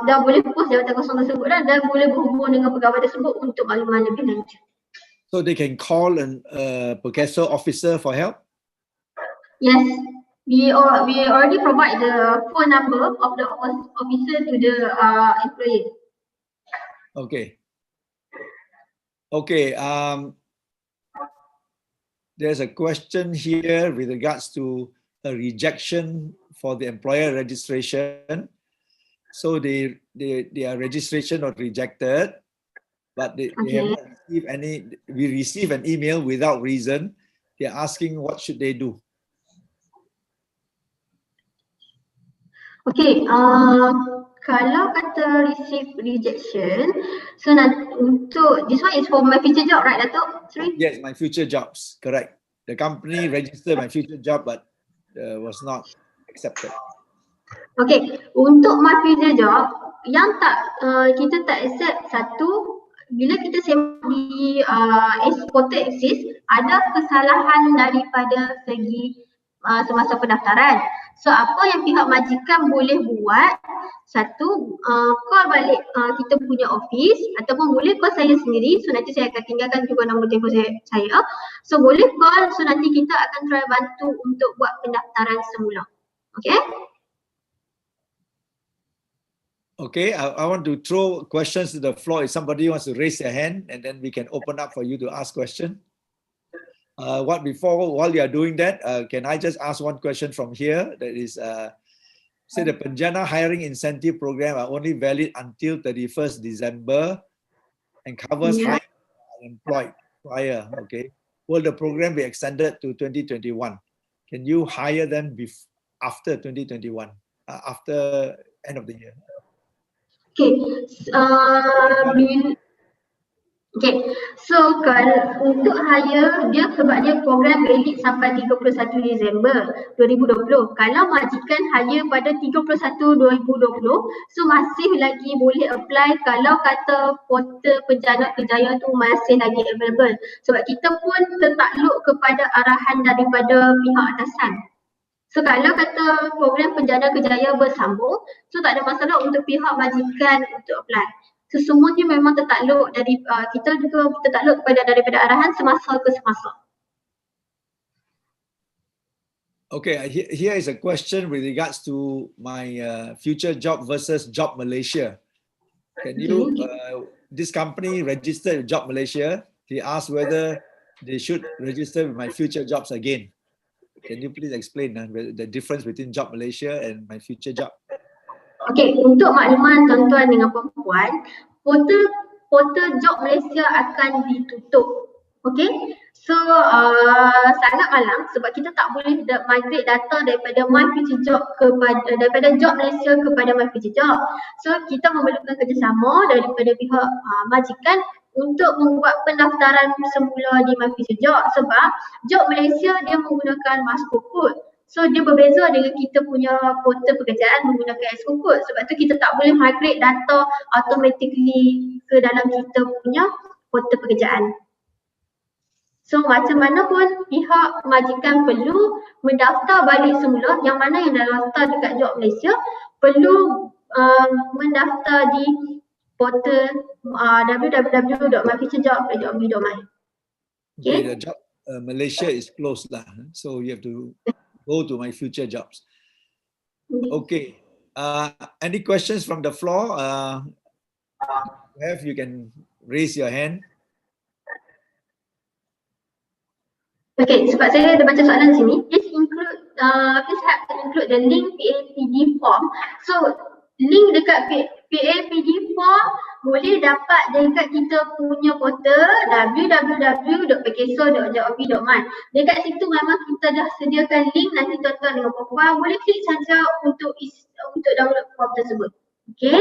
Dah boleh post jawatan kosong tersebut dan boleh berhubung dengan pegawai tersebut untuk makluman lebih lanjut. So they can call an Perkeso officer for help? Yes, we already provide the phone number of the officer to the employee. Okay. Okay. There's a question here with regards to a rejection for the employer registration. So their registration was rejected, but they have not received any. We receive an email without reason. They're asking what should they do. Okay, kalau kata receive rejection, so untuk this one is for MyFutureJobs, right, Dato'? Sorry? Yes, MyFutureJobs, correct. The company registered MyFutureJobs, but was not accepted. Okay, untuk MyFutureJobs yang kita tak accept satu, bila kita semak di portal Axis, ada kesalahan daripada segi semasa pendaftaran. So apa yang pihak majikan boleh buat, satu, call balik kita punya office ataupun boleh call saya sendiri. So nanti saya akan tinggalkan juga nombor telefon saya. So boleh call, so nanti kita akan try bantu untuk buat pendaftaran semula. Okay? Okay, I want to throw questions to the floor. If somebody wants to raise their hand, and then we can open up for you to ask question. While you are doing that, can I just ask one question from here? That is, say the Penjana hiring incentive program are only valid until 31st December and covers hiring unemployed prior. Okay, will the program be extended to 2021? Can you hire them after 2021, after end of the year? Okay, so untuk hire dia sebab dia program valid sampai 31 Disember 2020. Kalau majikan hire pada 31 2020, so masih lagi boleh apply kalau kata portal Penjana Kerjaya tu masih lagi available. Sebab kita pun tertakluk kepada arahan daripada pihak atasan. So kalau kata program Penjana Kerjaya bersambung, so tak ada masalah untuk pihak majikan untuk apply. So semuanya memang tertakluk dari kita juga tertakluk daripada arahan semasa ke semasa. Okay, here is a question with regards to my future job versus Job Malaysia. Can you, this company registered Job Malaysia, he asked whether they should register with my future jobs again. Can you please explain the difference between Job Malaysia and my future job? Okay, untuk makluman tuan-tuan dengan puan-puan, portal Job Malaysia akan ditutup. Okay, so sangat malam sebab kita tak boleh migrate data daripada MyFutureJobs daripada Job Malaysia kepada MyFutureJobs. So kita memerlukan kerjasama daripada pihak majikan untuk membuat pendaftaran semula di MyFutureJobs sebab Job Malaysia dia menggunakan masuk kod. So dia berbeza dengan kita punya portal pekerjaan menggunakan SQ code. Sebab tu kita tak boleh migrate data automatically ke dalam kita punya portal pekerjaan. So macam mana pun pihak majikan perlu mendaftar balik semula, yang mana yang dah daftar dekat Job Malaysia perlu mendaftar di portal www.myfuturejobs.gov.my. Okay, the job Malaysia is closed lah, so you have to go to MyFutureJobs. Okay, any questions from the floor? You can raise your hand. Okay, sebab saya ada baca soalan sini, please have to include the link PAPD form. So link dekat PAPD form boleh dapat dekat kita punya portal www.pekeso.gov.my. Dekat situ memang kita dah sediakan link, nanti tuan-tuan dengan puan-puan boleh klik saja untuk download form tersebut. Okay.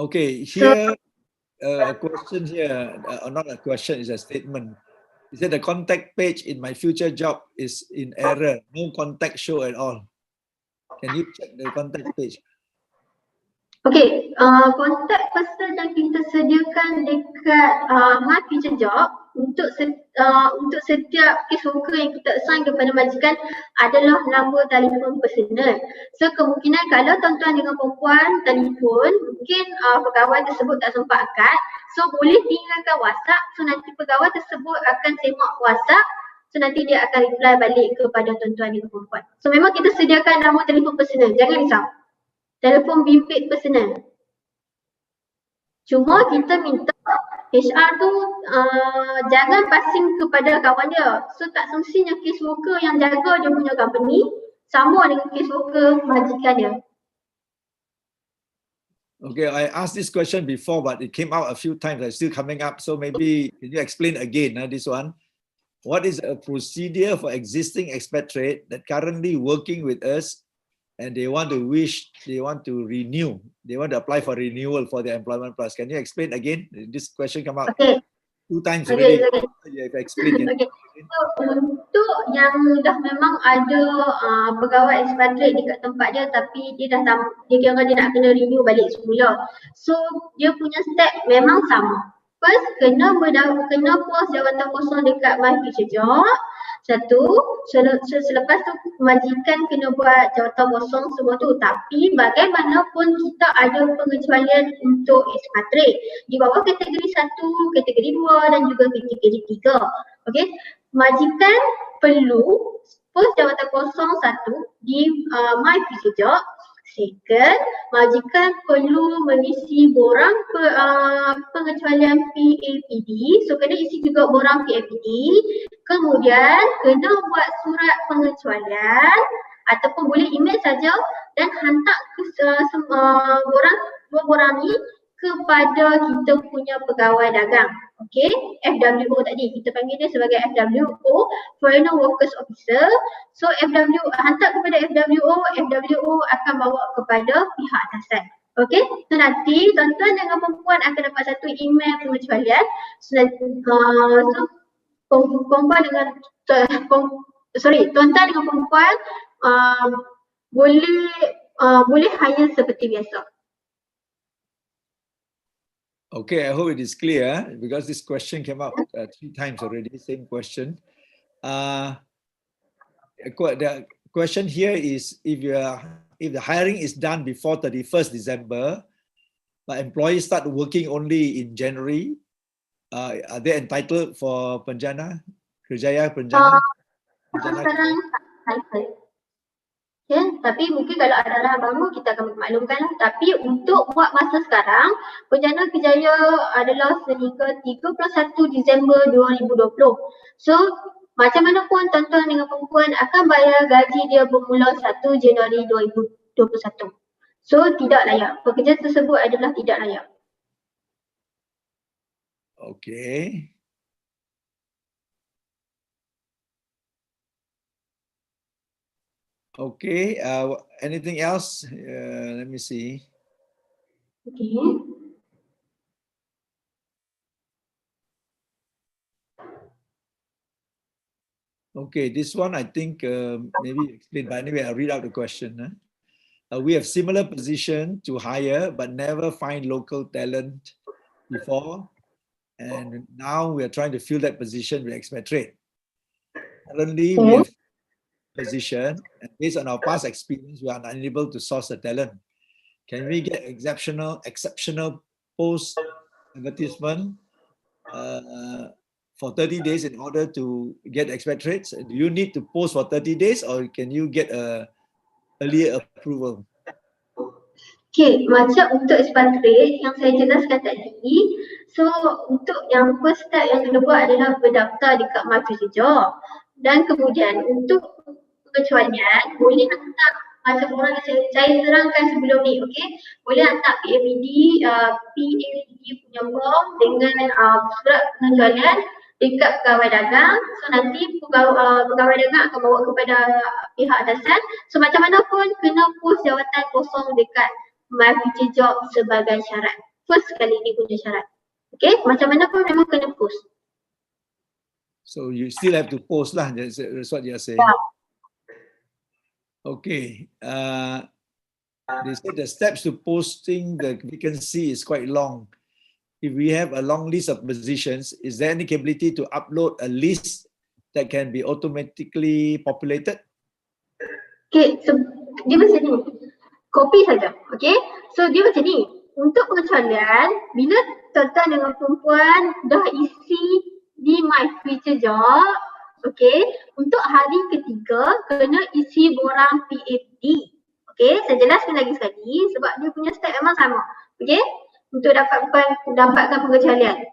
Okay, here a question here, not a question, is a statement. It said the contact page in MyFutureJob is in error, no contact show at all. Can you check the contact page? Okay, contact person yang kita sediakan dekat MyFutureJob untuk setiap kes worker yang kita assign kepada majikan adalah nombor telefon personal. So kemungkinan kalau tuan-tuan dengan perempuan telefon, mungkin pegawai tersebut tak sempat angkat, so boleh tinggalkan WhatsApp, so nanti pegawai tersebut akan semak WhatsApp, so nanti dia akan reply balik kepada tuan-tuan dengan perempuan. So memang kita sediakan nombor telefon personal, jangan risau. Telefon bimbit personal. Cuma kita minta HR tu jangan passing kepada kawan dia. So tak semestinya case worker yang jaga dia punya company sama dengan case worker majikan dia. Okay, I asked this question before, but it came out a few times. It's still coming up. So maybe can you explain again this one? What is a procedure for existing expatriate that currently working with us and they want to renew, they want to apply for renewal for their employment plus? Can you explain again? This question come out two times already. You have explained. Okay. So untuk yang dah memang ada pegawai expatriate dekat tempat dia tapi dia dah dia kira dia nak kena renew balik semula. So dia punya step memang sama. First kena post jawatan kosong dekat MyFutureJobs. Satu, selepas tu majikan kena buat jawatan kosong semua tu. Tapi bagaimanapun kita ada pengecualian untuk expatriate di bawah kategori 1, kategori 2 dan juga kategori 3. Okey, majikan perlu post jawatan kosong 1 di MyFutureJobs. Second, majikan perlu mengisi borang pengecualian PAPD. So kena isi juga borang PAPD. Kemudian kena buat surat pengecualian ataupun boleh email saja dan hantar ke dua borang ni kepada kita punya pegawai dagang. Okey, FWO tadi kita panggil dia sebagai FWO, Foreigner Workers Officer. So hantar kepada FWO akan bawa kepada pihak atasan. Okey, so nanti tuan-tuan dengan perempuan akan dapat satu email pengecualian. So tuan-tuan dengan perempuan boleh hire seperti biasa. Okay, I hope it is clear because this question came up 3 times already, same question. The question here is if the hiring is done before 31st December, but employees start working only in January, are they entitled for Penjana? Kerjaya Penjana? Sekarang okay, tapi mungkin kalau ada arahan baru kita akan maklumkan lah. Tapi untuk buat masa sekarang, Penjana Kerjaya adalah sehingga 31 Disember 2020. So macam mana pun tuan-tuan dengan perempuan akan bayar gaji dia bermula 1 Januari 2021. So tidak layak. Pekerja tersebut adalah tidak layak. Okay. Okay, anything else? Let me see. Okay. Okay, this one I think maybe explain, but anyway, I'll read out the question. We have similar position to hire, but never find local talent before, and now we are trying to fill that position with expatriate. Currently, we have position, and based on our past experience, we are unable to source the talent. Can we get exceptional post advertisement for 30 days in order to get expatriates? Do you need to post for 30 days or can you get a earlier approval? Okay, macam untuk expatriate yang saya jelaskan tadi, so untuk yang first step yang kena buat adalah berdaftar dekat MyFutureJobs, dan kemudian untuk pengecualian boleh hantar macam orang yang saya terangkan sebelum ni, okey, boleh hantar PAPD punya form dengan surat pengecualian dekat pegawai dagang. So nanti pegawai dagang akan bawa kepada pihak atasan. So macam mana pun kena post jawatan kosong dekat MyFutureJobs sebagai syarat. First kali ni punya syarat. Okay, macam mana pun memang kena post. So you still have to post lah, that's what you're saying. Yeah. Okay. They said the steps to posting the vacancy is quite long. If we have a long list of positions, is there any capability to upload a list that can be automatically populated? Okay, so dia macam ni. Copy saja, okay? So dia macam ni. Untuk pengecualian, bila tuan-tuan dengan perempuan dah isi di MyFutureJobs, okay, untuk hari ketiga kena isi borang PAPD. Okay, saya jelaskan lagi sekali sebab dia punya step memang sama. Okay, untuk dapatkan pengecualian.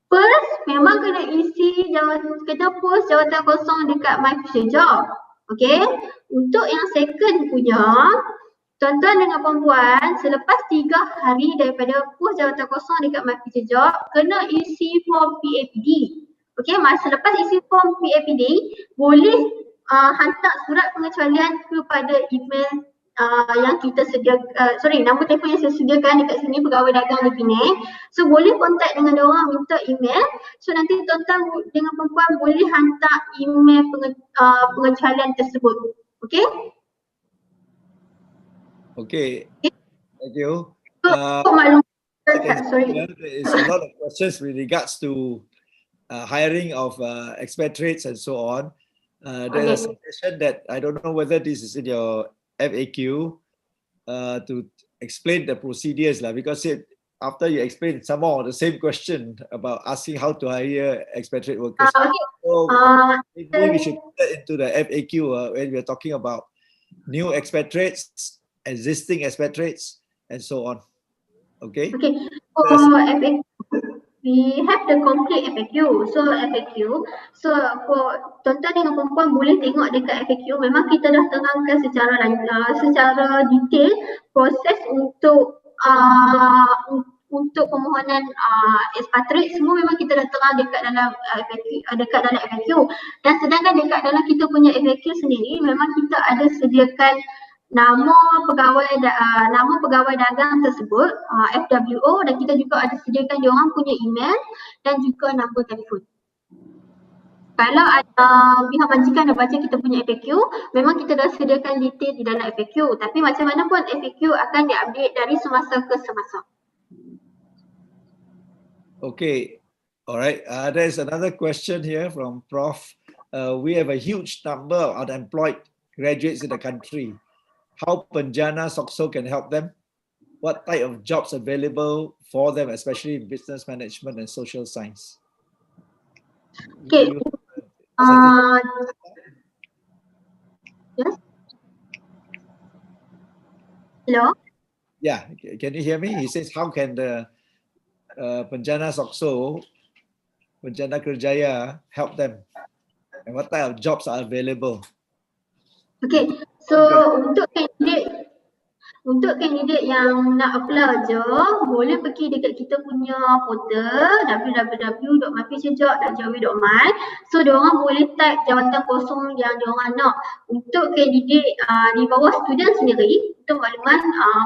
First, memang kena kena post jawatan kosong dekat MyFutureJobs. Okay, untuk yang second punya, tuan-tuan dengan perempuan selepas 3 hari daripada post jawatan kosong dekat MyFutureJobs, kena isi form PAPD. Okay, selepas isi form PAPD, boleh hantar surat pengecualian kepada email yang kita sediakan, nama telefon yang saya sediakan dekat sini, pegawai dagang di Penang. So boleh kontak dengan diorang, minta email. So nanti tuan-tuan dengan perempuan boleh hantar email pengecualian tersebut. Okay? Okay, thank you. Sorry. There is a lot of questions with regards to hiring of expatriates and so on. There's a suggestion that I don't know whether this is in your FAQ to explain the procedures because after you explain some more the same question about asking how to hire expatriate workers. So maybe we should put that into the FAQ when we're talking about new expatriates, existing expatriates, and so on. Okay. Okay. FAQ, we have the complete FAQ. So for tuan-tuan dengan perempuan boleh tengok dekat FAQ. Memang kita dah terangkan secara detail proses untuk permohonan expatriate. Semua memang kita dah terang dekat dalam FAQ. Dan sedangkan dekat dalam kita punya FAQ sendiri, memang kita ada sediakan nama pegawai dagang tersebut, FWO, dan kita juga ada sediakan diorang punya email dan juga nombor telefon. Kalau ada pihak majikan dah baca kita punya FAQ, memang kita dah sediakan detail di dalam FAQ. Tapi macam mana pun FAQ akan diupdate dari semasa ke semasa. Okay, all right. There's another question here from Prof. We have a huge number of unemployed graduates in the country. How Penjana SOXO can help them? What type of jobs available for them, especially in business management and social science? Okay. Yes. Hello. Yeah. Can you hear me? He says, how can the Penjana SOXO, Penjana Kerjaya help them? And what type of jobs are available? Okay. So untuk kandidat yang nak apply je, boleh pergi dekat kita punya portal www.myfuturejobs.gov.my. So diorang boleh type jawatan kosong yang diorang nak. Untuk kandidat di bawah student sendiri, untuk makluman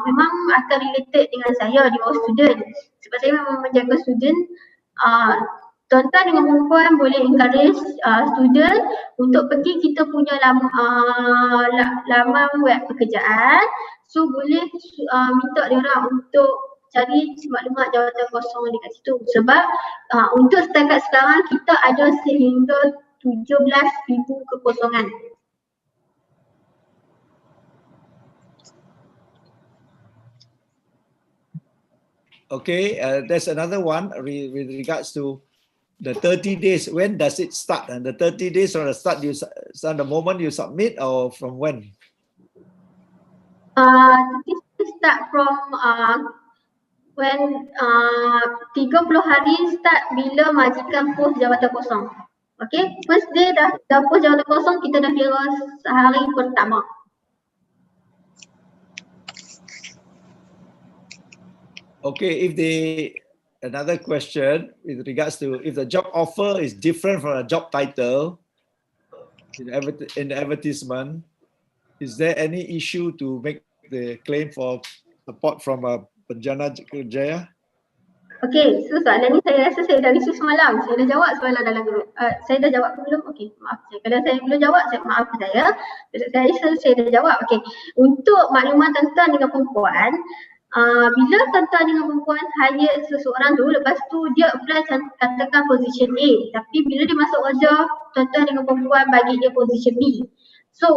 memang akan related dengan saya di bawah student. Sebab saya memang menjaga student. Tuan-tuan dengan perempuan boleh encourage student untuk pergi kita punya laman web pekerjaan. So boleh minta diorang untuk cari maklumat jawatan kosong dekat situ. Sebab untuk setakat sekarang kita ada sehingga 17,000 kekosongan. Okay, there's another one with regards to the 30 days. When does it start? And the 30 days from the start, you start the moment you submit or from when? It start from when 30 hari start bila majikan post jawatan kosong. Okay, first day dah post jawatan kosong, kita dah kira sehari pertama. Okay, another question with regards to if the job offer is different from the job title in the advertisement, is there any issue to make the claim for support from Penjana Kerjaya? Okay, so soalan ni saya rasa saya dah risau semalam. Saya dah jawab soalan dalam grup. Saya dah jawab belum? Okay, maaf saya. Kalau saya belum jawab, maaf saya. Saya rasa saya dah jawab. Okay, untuk makluman tuan-tuan dengan perempuan, bila tuan-tuan dengan perempuan hire seseorang dulu, lepas tu dia apply katakan position A, tapi bila dia masuk kerja, tuan-tuan dengan perempuan bagi dia position B. So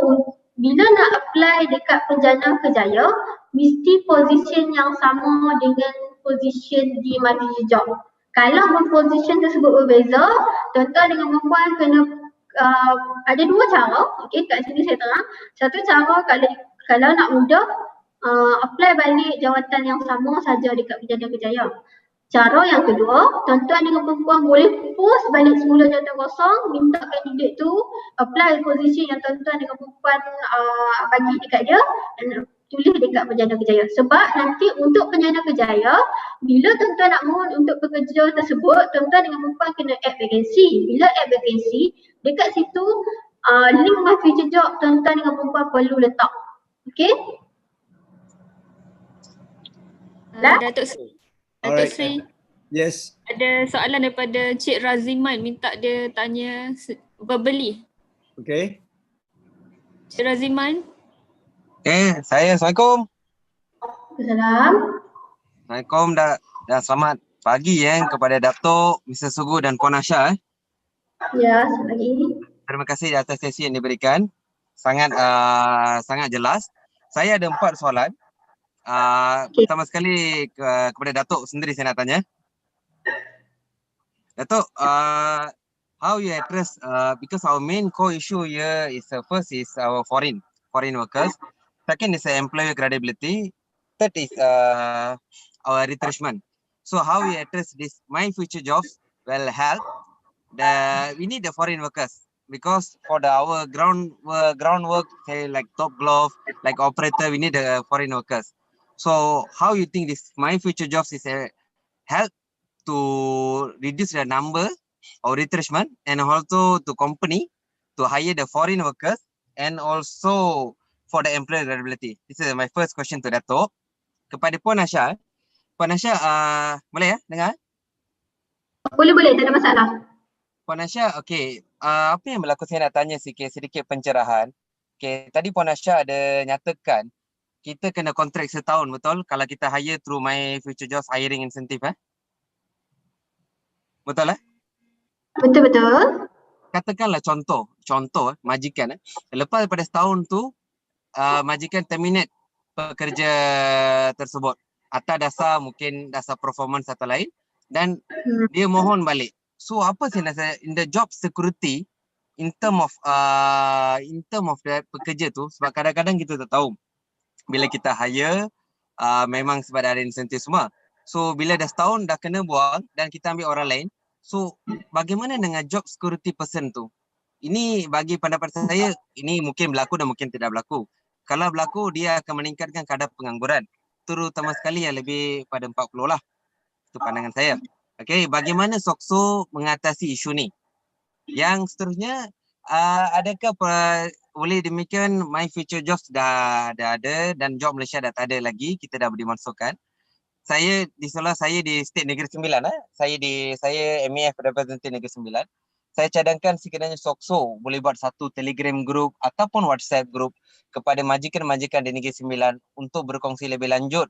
bila nak apply dekat Penjana Kerjaya, mesti position yang sama dengan position di MyFutureJobs. Kalau position tersebut berbeza, tuan-tuan dengan perempuan kena ada dua cara. Okay, kat sini saya terang. Satu cara kalau nak mudah, apply balik jawatan yang sama saja dekat Penjana Kerjaya. Cara yang kedua, tuan-tuan dengan perempuan boleh post balik semula jawatan kosong, minta candidate tu apply posisi yang tuan-tuan dengan perempuan bagi dekat dia dan tulis dekat Penjana Kerjaya. Sebab nanti untuk Penjana Kerjaya, bila tuan-tuan nak mohon untuk pekerja tersebut, tuan-tuan dengan perempuan kena add vacancy. Bila add vacancy, dekat situ link MyFutureJobs tuan-tuan dengan perempuan perlu letak. Okay? Datuk Sri. Yes. Ada soalan daripada Cik Raziman, minta dia tanya verbally. Okay. Cik Raziman. Saya Assalamualaikum. Assalamualaikum. Dah selamat pagi kepada Datuk, Mr. Sugu dan Puan Asha. Ya, selamat pagi. Terima kasih atas sesi yang diberikan. Sangat jelas. Saya ada 4 soalan. Pertama sekali kepada Datuk sendiri saya nak tanya. Datuk, how you address because our main core issue here is first is our foreign workers. Second is employer credibility. Third is our retrenchment. So how we address this? MyFutureJobs will help. We need the foreign workers because for our groundwork, say like top glove, like operator, we need the foreign workers. So how you think this MyFutureJobs is help to reduce the number of retrenchment and also to company to hire the foreign workers and also for the employer credibility. This is my first question to Datuk. Kepada Puan Asha. Puan Asha, boleh dengar? Boleh, tak ada masalah. Puan Asha, okay. Apa yang berlaku, saya nak tanya sedikit pencerahan. Okay, tadi Puan Asha ada nyatakan kita kena kontrak setahun, betul? Kalau kita hire through MyFutureJobs hiring incentive, Betul Betul. Katakanlah contoh majikan, lepas daripada setahun tu majikan terminate pekerja tersebut atas dasar mungkin dasar performance atau lain dan dia mohon balik. So apa saya rasa in the job security in term of the pekerja tu, sebab kadang-kadang kita tak tahu bila kita hire memang sebab ada insentif semua. So bila dah setahun dah kena buang dan kita ambil orang lain, so bagaimana dengan job security person tu? Ini bagi pendapat saya, ini mungkin berlaku dan mungkin tidak berlaku. Kalau berlaku, dia akan meningkatkan kadar pengangguran. Terutama sekali yang lebih pada 40 lah. Itu pandangan saya. Okay, bagaimana SOKSO mengatasi isu ni? Yang seterusnya, adakah boleh demikian MyFutureJobs dah ada dan Job Malaysia dah tak ada lagi, kita dah dimasukkan. Saya di State Negeri Sembilan. Saya MAF Representative Negeri Sembilan. Saya cadangkan sekiranya SOKSO boleh buat satu Telegram group ataupun WhatsApp group kepada majikan-majikan di Negeri Sembilan untuk berkongsi lebih lanjut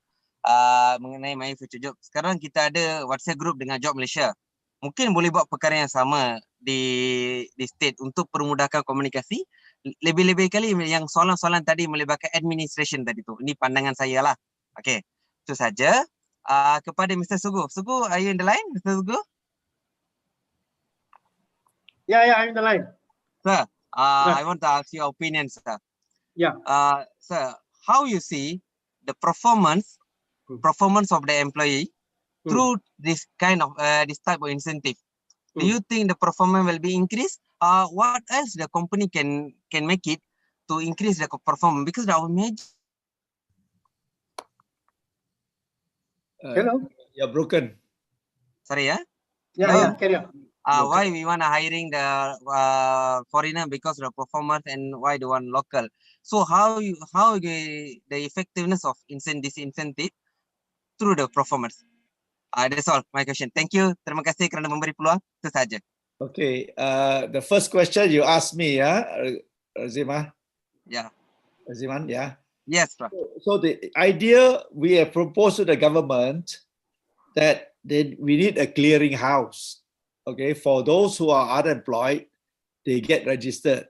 mengenai MyFutureJobs. Sekarang kita ada WhatsApp group dengan Job Malaysia. Mungkin boleh buat perkara yang sama di state untuk permudahkan komunikasi. Lebih-lebih kali yang soalan-soalan tadi melibatkan administration tadi tu. Ini pandangan saya lah. Okay, itu saja. Kepada Mr. Sugu. Sugu, are you in the line, Mr. Sugu? Yeah, I'm in the line. Sir, I want to ask your opinion, sir. Yeah. Sir, how you see the performance of the employee through this kind of this type of incentive? Do you think the performance will be increased? What else the company can make it to increase the performance? Because our major Hello. You're broken. sorry, Yeah, carry on. why we want to hiring the foreigner because of the performance and why the one local. So how the effectiveness of this incentive through the performance. That's all my question. Thank you. Terima kasih kerana memberi peluang. Itu saja. Okay, the first question you asked me, Razima? Yeah. Raziman, yeah? Yes, Prof. So the idea we have proposed to the government that we need a clearing house. Okay, for those who are unemployed, they get registered.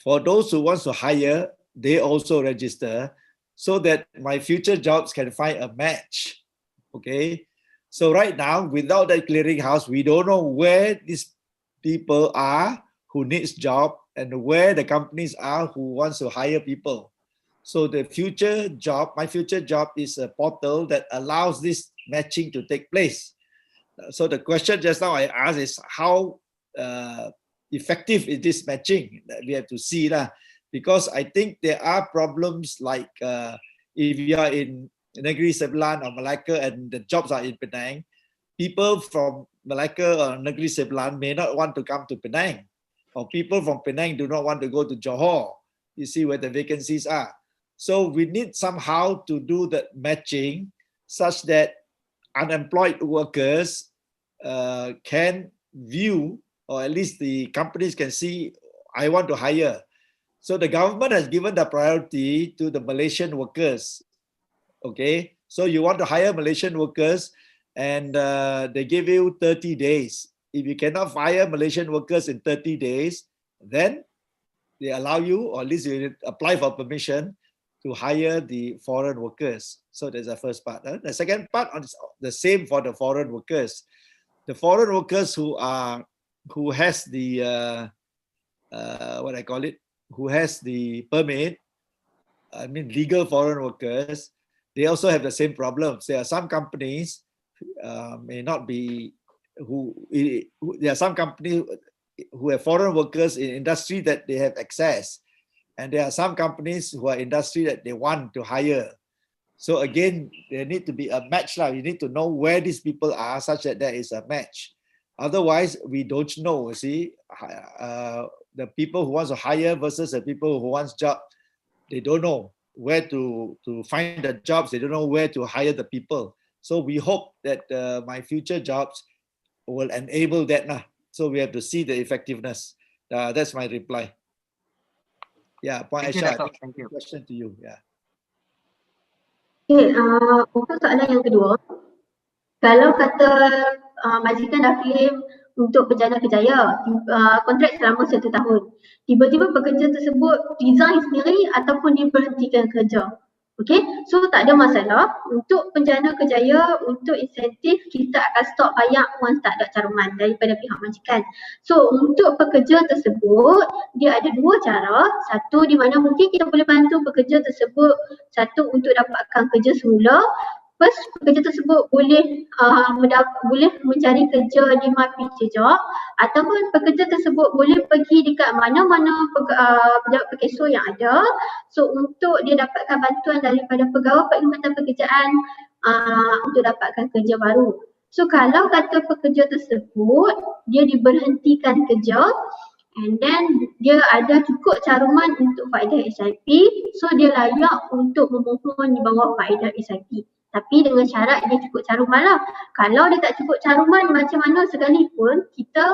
For those who want to hire, they also register so that MyFutureJobs can find a match. Okay, so right now, without that clearinghouse, we don't know where these people are who needs job and where the companies are who wants to hire people. So the MyFutureJob is a portal that allows this matching to take place. So the question just now I asked is how effective is this matching? We have to see that, because I think there are problems like if you are in Negeri Sembilan or Malacca and the jobs are in Penang, people from Malacca or Negeri Sembilan may not want to come to Penang, or people from Penang do not want to go to Johor. You see where the vacancies are. So we need somehow to do the matching such that unemployed workers can view, or at least the companies can see, I want to hire. So the government has given the priority to the Malaysian workers. Okay, so you want to hire Malaysian workers and they give you 30 days. If you cannot hire Malaysian workers in 30 days, then they allow you, or at least you apply for permission to hire the foreign workers. So there's the first part. The second part is the same for the foreign workers. The foreign workers who has the what I call it, who has the permit, I mean legal foreign workers, they also have the same problems. There are some companies may not be there are some companies who have foreign workers in industry that they have access, and there are some companies who are industry that they want to hire. So again, there need to be a match now. You need to know where these people are such that there is a match. Otherwise, we don't know. See, the people who want to hire versus the people who want job, they don't know where to find the jobs. They don't know where to hire the people. So we hope that MyFutureJobs will enable that now. So we have to see the effectiveness. That's my reply. Yeah, Puan Aisha, Thank you. question to you. Yeah. Okay, untuk soalan yang kedua, kalau kata majikan dah claim untuk Penjana Kerjaya, kontrak selama 1 tahun, tiba-tiba pekerja tersebut resign sendiri ataupun diberhentikan kerja. Okay, so tak ada masalah. Untuk Penjana Kerjaya, untuk insentif, kita akan stop bayar once tak ada caruman daripada pihak majikan. So untuk pekerja tersebut, dia ada 2 cara. Satu, di mana mungkin kita boleh bantu pekerja tersebut, satu untuk dapatkan kerja semula. First, pekerja tersebut boleh mencari kerja di MyFutureJobs, ataupun pekerja tersebut boleh pergi dekat mana-mana pejabat pekeso yang ada. So untuk dia dapatkan bantuan daripada pegawai perkhidmatan pekerjaan untuk dapatkan kerja baru. So kalau kata pekerja tersebut dia diberhentikan kerja, and then dia ada cukup caruman untuk faedah SIP, so dia layak untuk memohon di bawah faedah SIP. Tapi dengan syarat dia cukup caruman lah. Kalau dia tak cukup caruman macam mana sekalipun, kita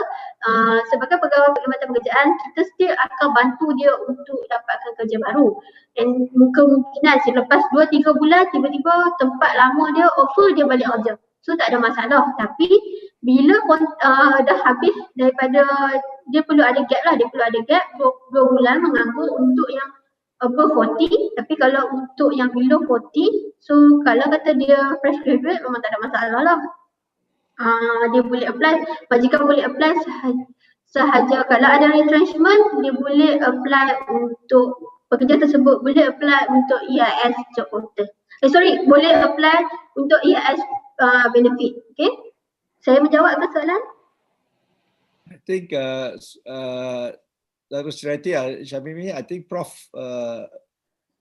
sebagai pegawai perkhidmatan pekerjaan, kita still akan bantu dia untuk dapatkan kerja baru. Dan kemungkinan selepas 2-3 bulan tiba-tiba tempat lama dia offer dia balik kerja. So tak ada masalah. Tapi bila dah habis daripada, dia perlu ada gap lah, dia perlu ada gap 2 bulan menganggur untuk yang above 40. Tapi kalau untuk yang below 40, so kalau kata dia fresh graduate memang tak ada masalah lah. Dia boleh apply, majikan boleh apply sahaja kalau ada retrenchment, dia boleh apply untuk pekerja tersebut, boleh apply untuk EIS job portal. Boleh apply untuk EIS benefit. Okay, saya menjawab ke soalan? I think Dr. Sreti, Shamimi, I think Prof.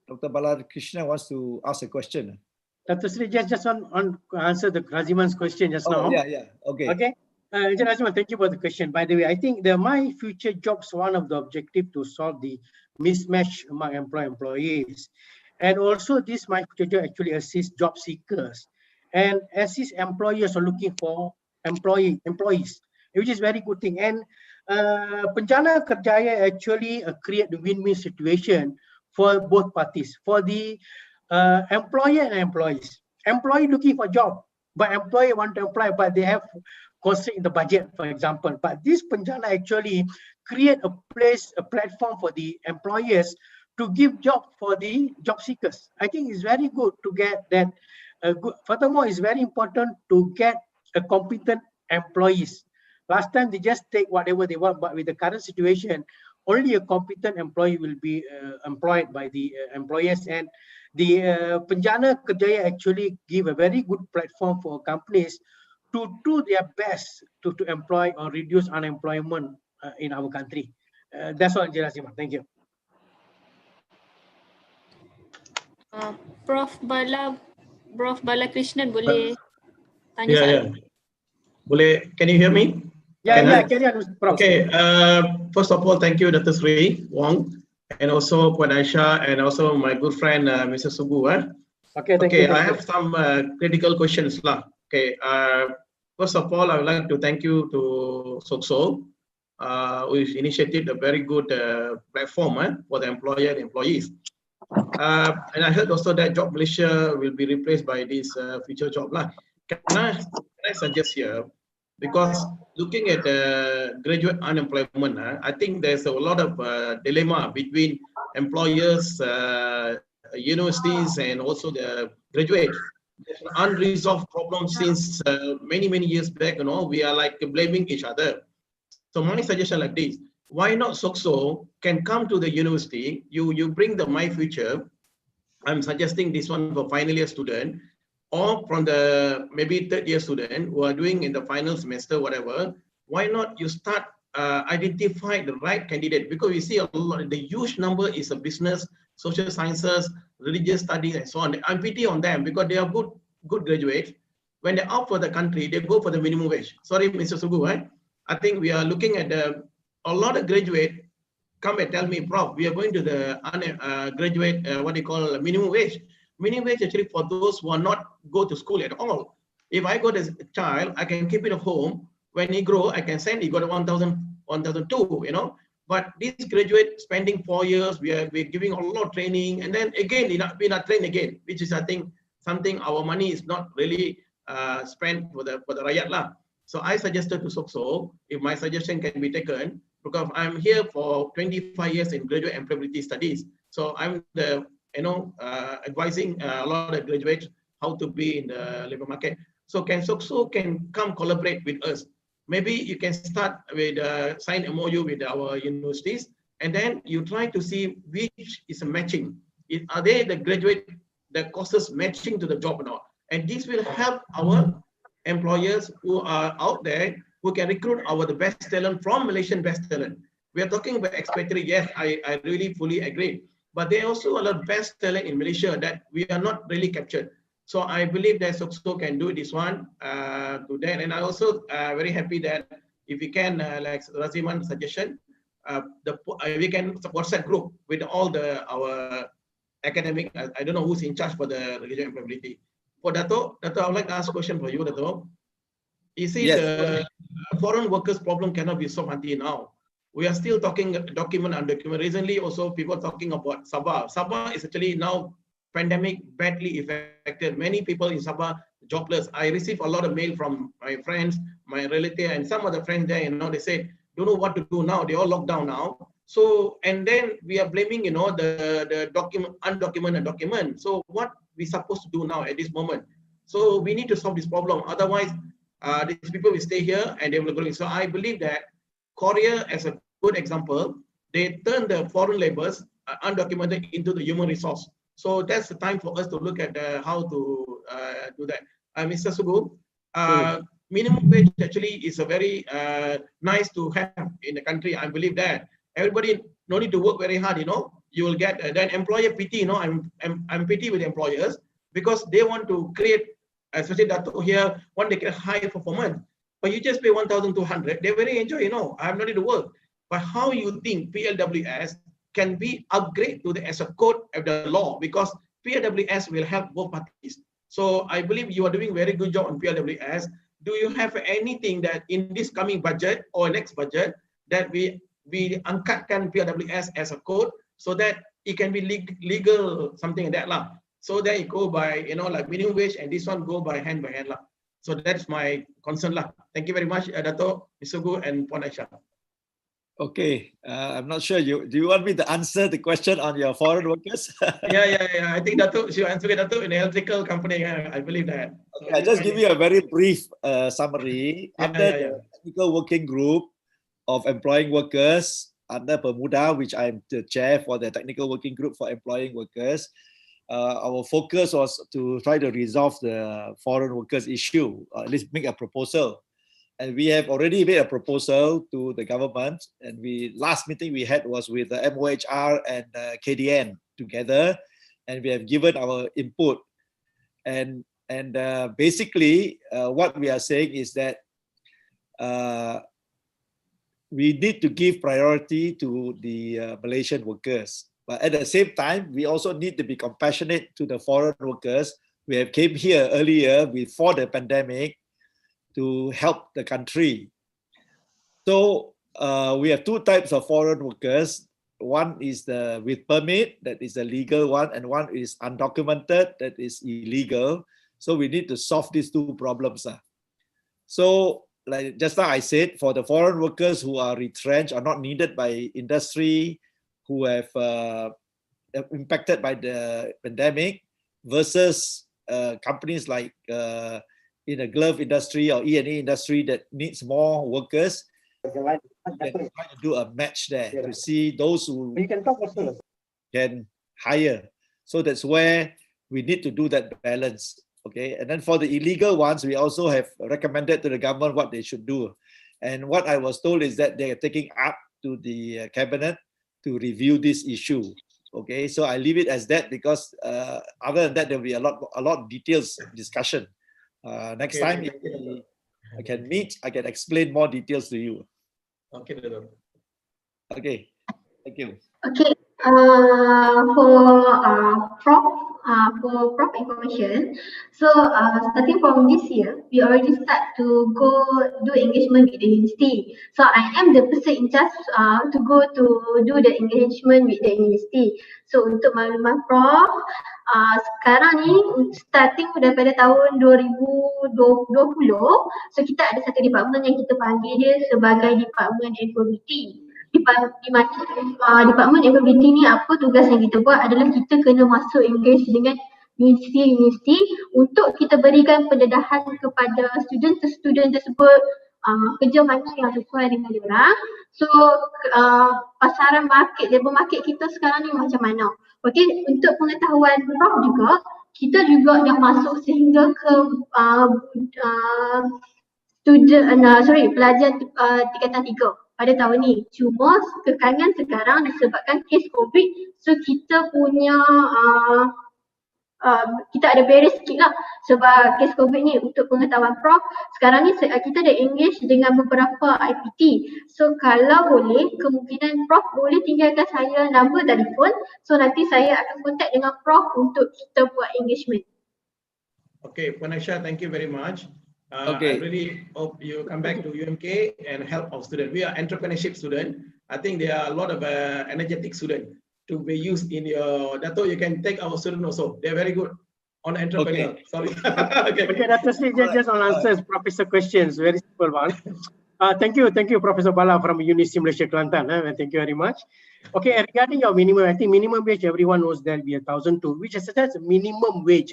Dr. Balakrishna wants to ask a question. Dr. Sri, just on answer the Raziman's question just now. Yeah. Okay. Okay. Raziman, thank you for the question. By the way, I think the My Future Jobs, one of the objective to solve the mismatch among employees. And also this My Future Job actually assists job seekers and assist employers are looking for employees, which is very good thing. And Penjana Kerjaya actually create the win-win situation for both parties, for the employer and employees. Employee looking for job, but employer want to apply, but they have constraint in the budget, for example. But this Penjana actually create a platform for the employers to give job for the job seekers. I think it's very good to get that. Furthermore, it's very important to get a competent employees. Last time they just take whatever they want, but with the current situation, only a competent employee will be employed by the employers. And the Penjana Kerjaya actually give a very good platform for companies to do their best to employ or reduce unemployment in our country. That's all, Raziman. Thank you. Prof. Balakrishnan boleh tanya soalan? Boleh, can you hear me? Yeah, carry on, Prof. Okay, first of all, thank you, Dr. Sri Wong, and also Puan Aisha, and also my good friend, Mr. Sugu. Okay, thank you. I have some critical questions. Okay, first of all, I would like to thank you to SOCSO, who initiated a very good platform for the employer and employees. And I heard also that Job Malaysia will be replaced by this future job. Can I suggest here, because looking at graduate unemployment, I think there's a lot of dilemma between employers, universities, and also the graduates. There's an unresolved problem since many years back. We are like blaming each other. So my suggestion like this: why not SOCSO can come to the university? You bring the My Future. I'm suggesting this one for final year student, or from the maybe third year student who are doing in the final semester, whatever. Why not you start identify the right candidate? Because we see a lot, the huge number is a business, social sciences, religious studies, and so on. I'm pity on them because they are good graduates. When they're out for the country, they go for the minimum wage. Sorry, Mr. Sugu, I think we are looking at a lot of graduates come and tell me, Prof, we are going to the graduate, what do you call minimum wage. Minimum wage actually for those who are not go to school at all. If I got a child, I can keep it at home. When he grow, I can send he got 1,002, But this graduate spending 4 years, we're giving a lot of training, and then again we not train again, which is I think something our money is not really spent for the rakyat lah. So I suggested to SOCSO, if my suggestion can be taken, because I'm here for 25 years in graduate employability studies. So I'm the advising a lot of graduates how to be in the labor market. So can SOCSO come collaborate with us? Maybe you can start with sign a MOU with our universities, and then you try to see which is a matching. Are they the graduate, the courses matching to the job or not? And this will help our employers who are out there who can recruit the best talent from Malaysian best talent. We are talking about expatriate. Yes, I really fully agree. But there are also a lot of best talent in Malaysia that we are not really captured. So I believe that SOCSO can do this one to that. And I also very happy that if we can, like Raziman's suggestion, we can WhatsApp group with all our academic. I don't know who's in charge for the graduate employability. For Dato, I would like to ask a question for you, Dato. You see, Yes. the foreign workers problem cannot be solved until now. We are still talking document and document. Recently, also people talking about Sabah. Sabah is actually now pandemic badly affected. Many people in Sabah jobless. I receive a lot of mail from my friends, my relative, and some other friends there. They say don't know what to do now. They all locked down now. So and then we are blaming the document undocumented document. So what we supposed to do now at this moment? So we need to solve this problem. Otherwise, these people will stay here and they will go. So I believe that Korea, as a good example, they turn the foreign laborers undocumented into the human resource. So that's the time for us to look at how to do that. Mr. Sugu, minimum wage actually is a very nice to have in the country. I believe that everybody no need to work very hard. You will get then employer pity. I'm pity with employers because they want to create, especially that here, when they get high performance. But you just pay 1,200, they very enjoy, I have no need to work. But how you think PLWS can be upgraded to as a code of the law, because PLWS will help both parties. So I believe you are doing very good job on PLWS. Do you have anything that in this coming budget or next budget that we angkatkan PLWS as a code so that it can be legal, something like that lah. So that it go by, like minimum wage, and this one go by hand lah. So that's my concern lah. Thank you very much, Dato, Mr. Gu, and Puan Aisyah. Okay, I'm not sure. Do you want me to answer the question on your foreign workers? Yeah. I think Dato should answer it. Dato in the electrical company. I believe that. Okay, I'll just give you a very brief summary. Under the technical working group of employing workers under Pemuda, which I'm the chair for the technical working group for employing workers, our focus was to try to resolve the foreign workers issue, at least make a proposal. And we have already made a proposal to the government. And last meeting we had was with the MOHR and KDN together, and we have given our input. And basically, what we are saying is that we need to give priority to the Malaysian workers. But at the same time, we also need to be compassionate to the foreign workers. We have came here earlier before the pandemic to help the country. So we have two types of foreign workers. One is with permit, that is a legal one, and one is undocumented, that is illegal. So we need to solve these two problems. So like just now I said, for the foreign workers who are retrenched or not needed by industry, who have impacted by the pandemic, versus companies like in the glove industry or E&E industry that needs more workers, we can try to do a match there to see those who can hire. So that's where we need to do that balance. Okay, and then for the illegal ones, we also have recommended to the government what they should do. And what I was told is that they are taking up to the cabinet to review this issue. Okay, so I leave it as that because other than that, there will be a lot of details discussion. Next time, if I can meet, I can explain more details to you. Okay, okay, thank you. Okay, for Prof information, so starting from this year, we already start to go do engagement with the university. So I am the person in charge to go to do the engagement with the university. So untuk makluman Prof, sekarang ni starting daripada tahun 2020, so kita ada satu department yang kita panggil dia sebagai Department Employability. Di mana Department Employability ni apa tugas yang kita buat adalah kita kena masuk engage dengan universiti untuk kita berikan pendedahan kepada student tersebut kerja mana yang sesuai dengan diorang. So pasaran labor market kita sekarang ni macam mana. Okey, untuk pengetahuan Prof juga, kita juga dah masuk sehingga ke pelajar tingkatan 3 pada tahun ni. Cuma kekangan sekarang disebabkan kes COVID, so kita punya kita ada barrier sikit lah sebab kes COVID ni. Untuk pengetahuan Prof, sekarang ni kita dah engage dengan beberapa IPT. So kalau boleh, kemungkinan Prof boleh tinggalkan saya nombor telefon, so nanti saya akan contact dengan Prof untuk kita buat engagement. Okay, Panasha, thank you very much. Okay. I really hope you come back to UMK and help our students. We are entrepreneurship students. I think there are a lot of energetic students to be used in your. Dato, you can take our students also. They're very good on entrepreneur. Okay. Sorry. Okay, Dr. Sri, just on answers Professor questions, very simple one. Thank you, Professor Bala from University Malaysia Kelantan. Thank you very much. Okay, regarding your minimum, I think minimum wage, everyone knows that we are 1,002, which is that's minimum wage.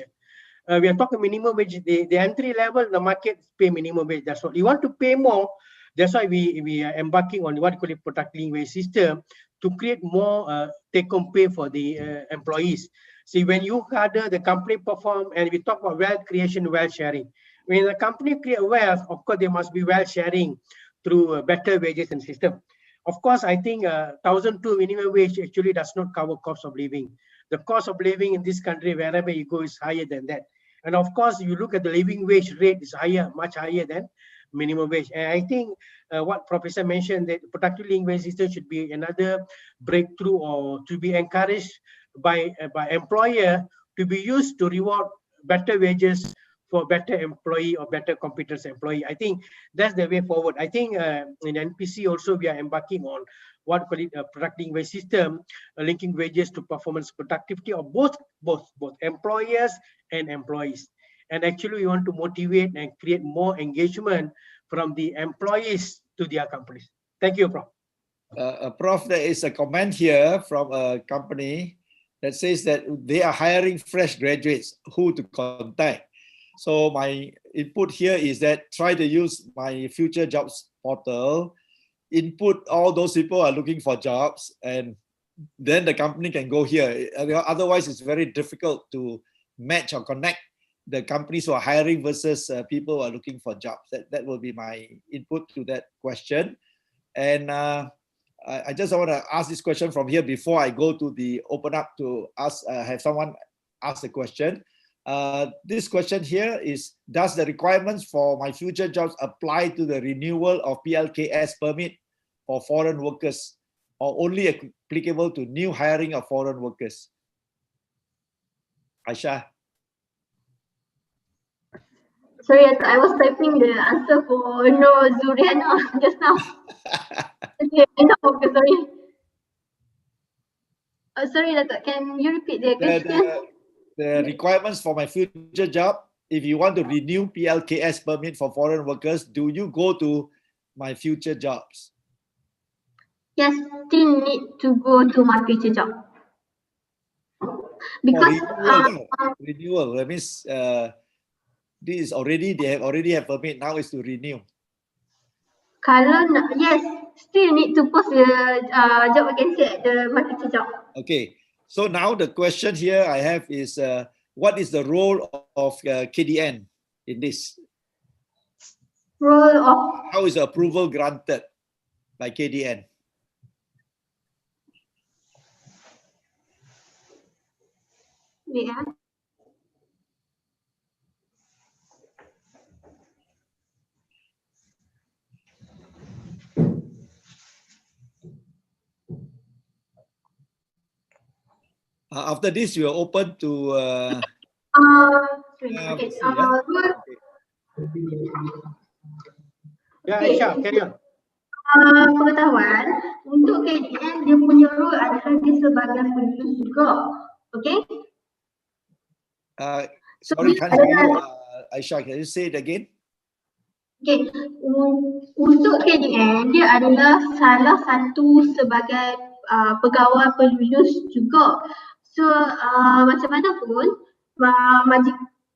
We are talking minimum wage. The entry level, the market pay minimum wage. That's what you want to pay more. That's why we are embarking on what we call it product link wage system to create more take-home pay for the employees. See, when you harder the company perform, and we talk about wealth creation, wealth sharing. When the company create wealth, of course, there must be wealth sharing through better wages and system. Of course, I think 1,002 minimum wage actually does not cover cost of living. The cost of living in this country, wherever you go, is higher than that. And of course, you look at the living wage rate is higher, much higher than minimum wage. And I think what Professor mentioned, that productive living wage system should be another breakthrough, or to be encouraged by employer to be used to reward better wages for better employee or better competence employee. I think that's the way forward. I think in NPC also we are embarking on what we call it a productive wage system, linking wages to performance productivity of both employers and employees. And actually we want to motivate and create more engagement from the employees to their companies. Thank you, Prof. Prof, there is a comment here from a company that says that they are hiring fresh graduates, who to contact. So my input here is that try to use my future jobs portal, input all those people are looking for jobs, and then the company can go here. Otherwise, it's very difficult to match or connect the companies who are hiring versus people who are looking for jobs. That will be my input to that question. And I just want to ask this question from here before I go to the open up to ask, have someone ask a question. This question here is, does the requirements for my future jobs apply to the renewal of PLKS permit for foreign workers, or only applicable to new hiring of foreign workers? Aisha. Sorry, I was typing the answer for no Zuriana just now. Okay, okay, sorry. Sorry, Datuk, can you repeat the question? The requirements for my future job, if you want to renew PLKS permit for foreign workers, do you go to my future jobs? Yes, still need to go to my future job. Because renewal, that means this is already, they already have permit, now is to renew. Kalau yes, still need to post the job vacancy at the my future job. Okay, so now the question here I have is, what is the role of KDN in this? Role of, how is the approval granted by KDN? Yeah. After this, you are open to. Yeah, Aisha, carry on. Pengetahuan untuk KDN, dia punya role adalah dia sebagai penulis juga, okay? Sorry, can't hear you, Aisha. Can you say it again? Okay, untuk KDN dia adalah salah satu sebagai pegawai pelulus juga. So macam mana pun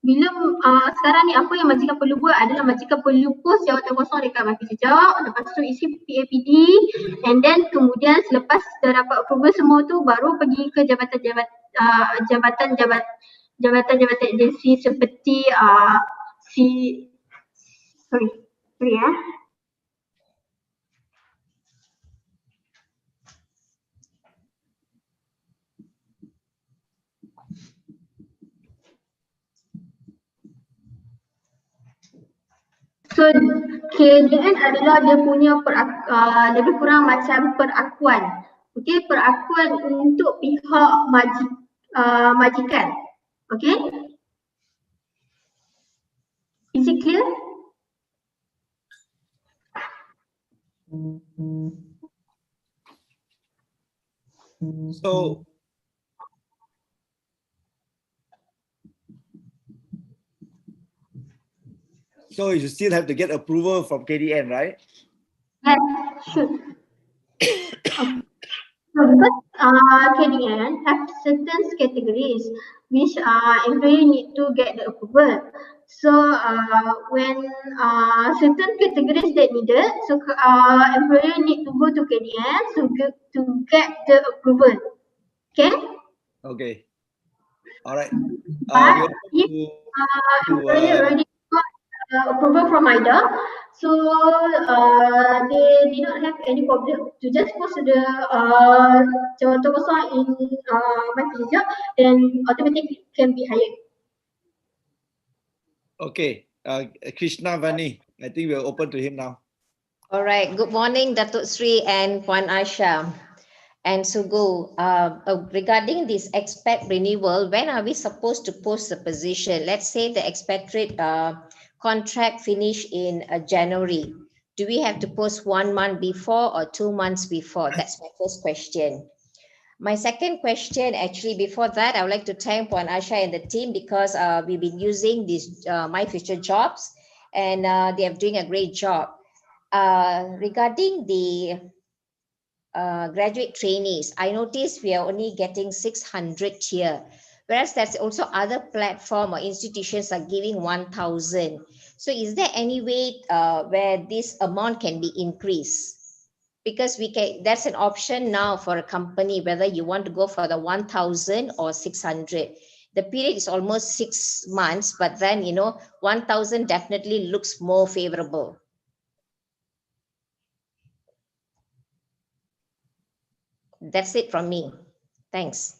bila sekarang ni apa yang majikan perlu buat adalah majikan perlu post jawatan kosong dekat MyFutureJobs, lepas tu isi PAPD, and then kemudian selepas dah dapat approval semua tu baru pergi ke jabatan agensi seperti sorry ya. So KDN adalah dia punya lebih kurang macam perakuan. Okey, perakuan untuk pihak majikan. Okey. Is it clear? So you still have to get approval from KDN, right? Yes, should. So because KDN have certain categories which employee need to get the approval. So when certain categories that needed, so employer need to go to KDN to get the approval. Okay. Okay. All right. But We if employer already got approval from IDA, so they did not have any problem to just post the jawatan kosong in MyFutureJobs, then automatically can be hired. Okay. Krishna Vani, I think we're open to him now. All right. Good morning, Datuk Sri and Puan Aisha and Sugu. Regarding this expat renewal, when are we supposed to post the position? Let's say the expatriate contract finish in January. Do we have to post 1 month before or 2 months before? That's my first question. My second question, actually, before that, I would like to thank Puan Aisha and the team because we've been using this MyFutureJobs and they are doing a great job. Regarding the graduate trainees, I noticed we are only getting 600 here, whereas there's also other platform or institutions are giving 1,000. So is there any way where this amount can be increased? Because that's an option now for a company, whether you want to go for the 1,000 or 600. The period is almost 6 months, but then, 1,000 definitely looks more favorable. That's it from me. Thanks.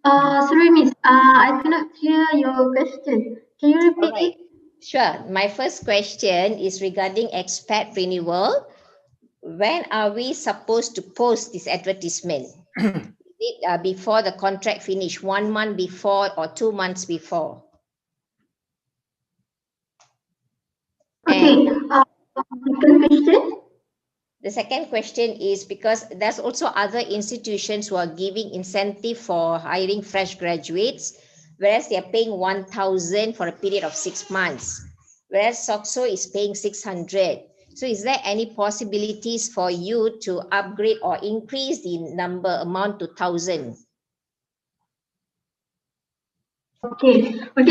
Sorry, Miss. I cannot hear your question. Can you repeat it? Sure. My first question is regarding expat renewal. When are we supposed to post this advertisement? Is it before the contract finish, 1 month before or 2 months before? Okay. Second question. The second question is because there's also other institutions who are giving incentive for hiring fresh graduates, whereas they are paying 1,000 for a period of 6 months, whereas SOXO is paying 600. So is there any possibilities for you to upgrade or increase the amount to 1,000? Okay. For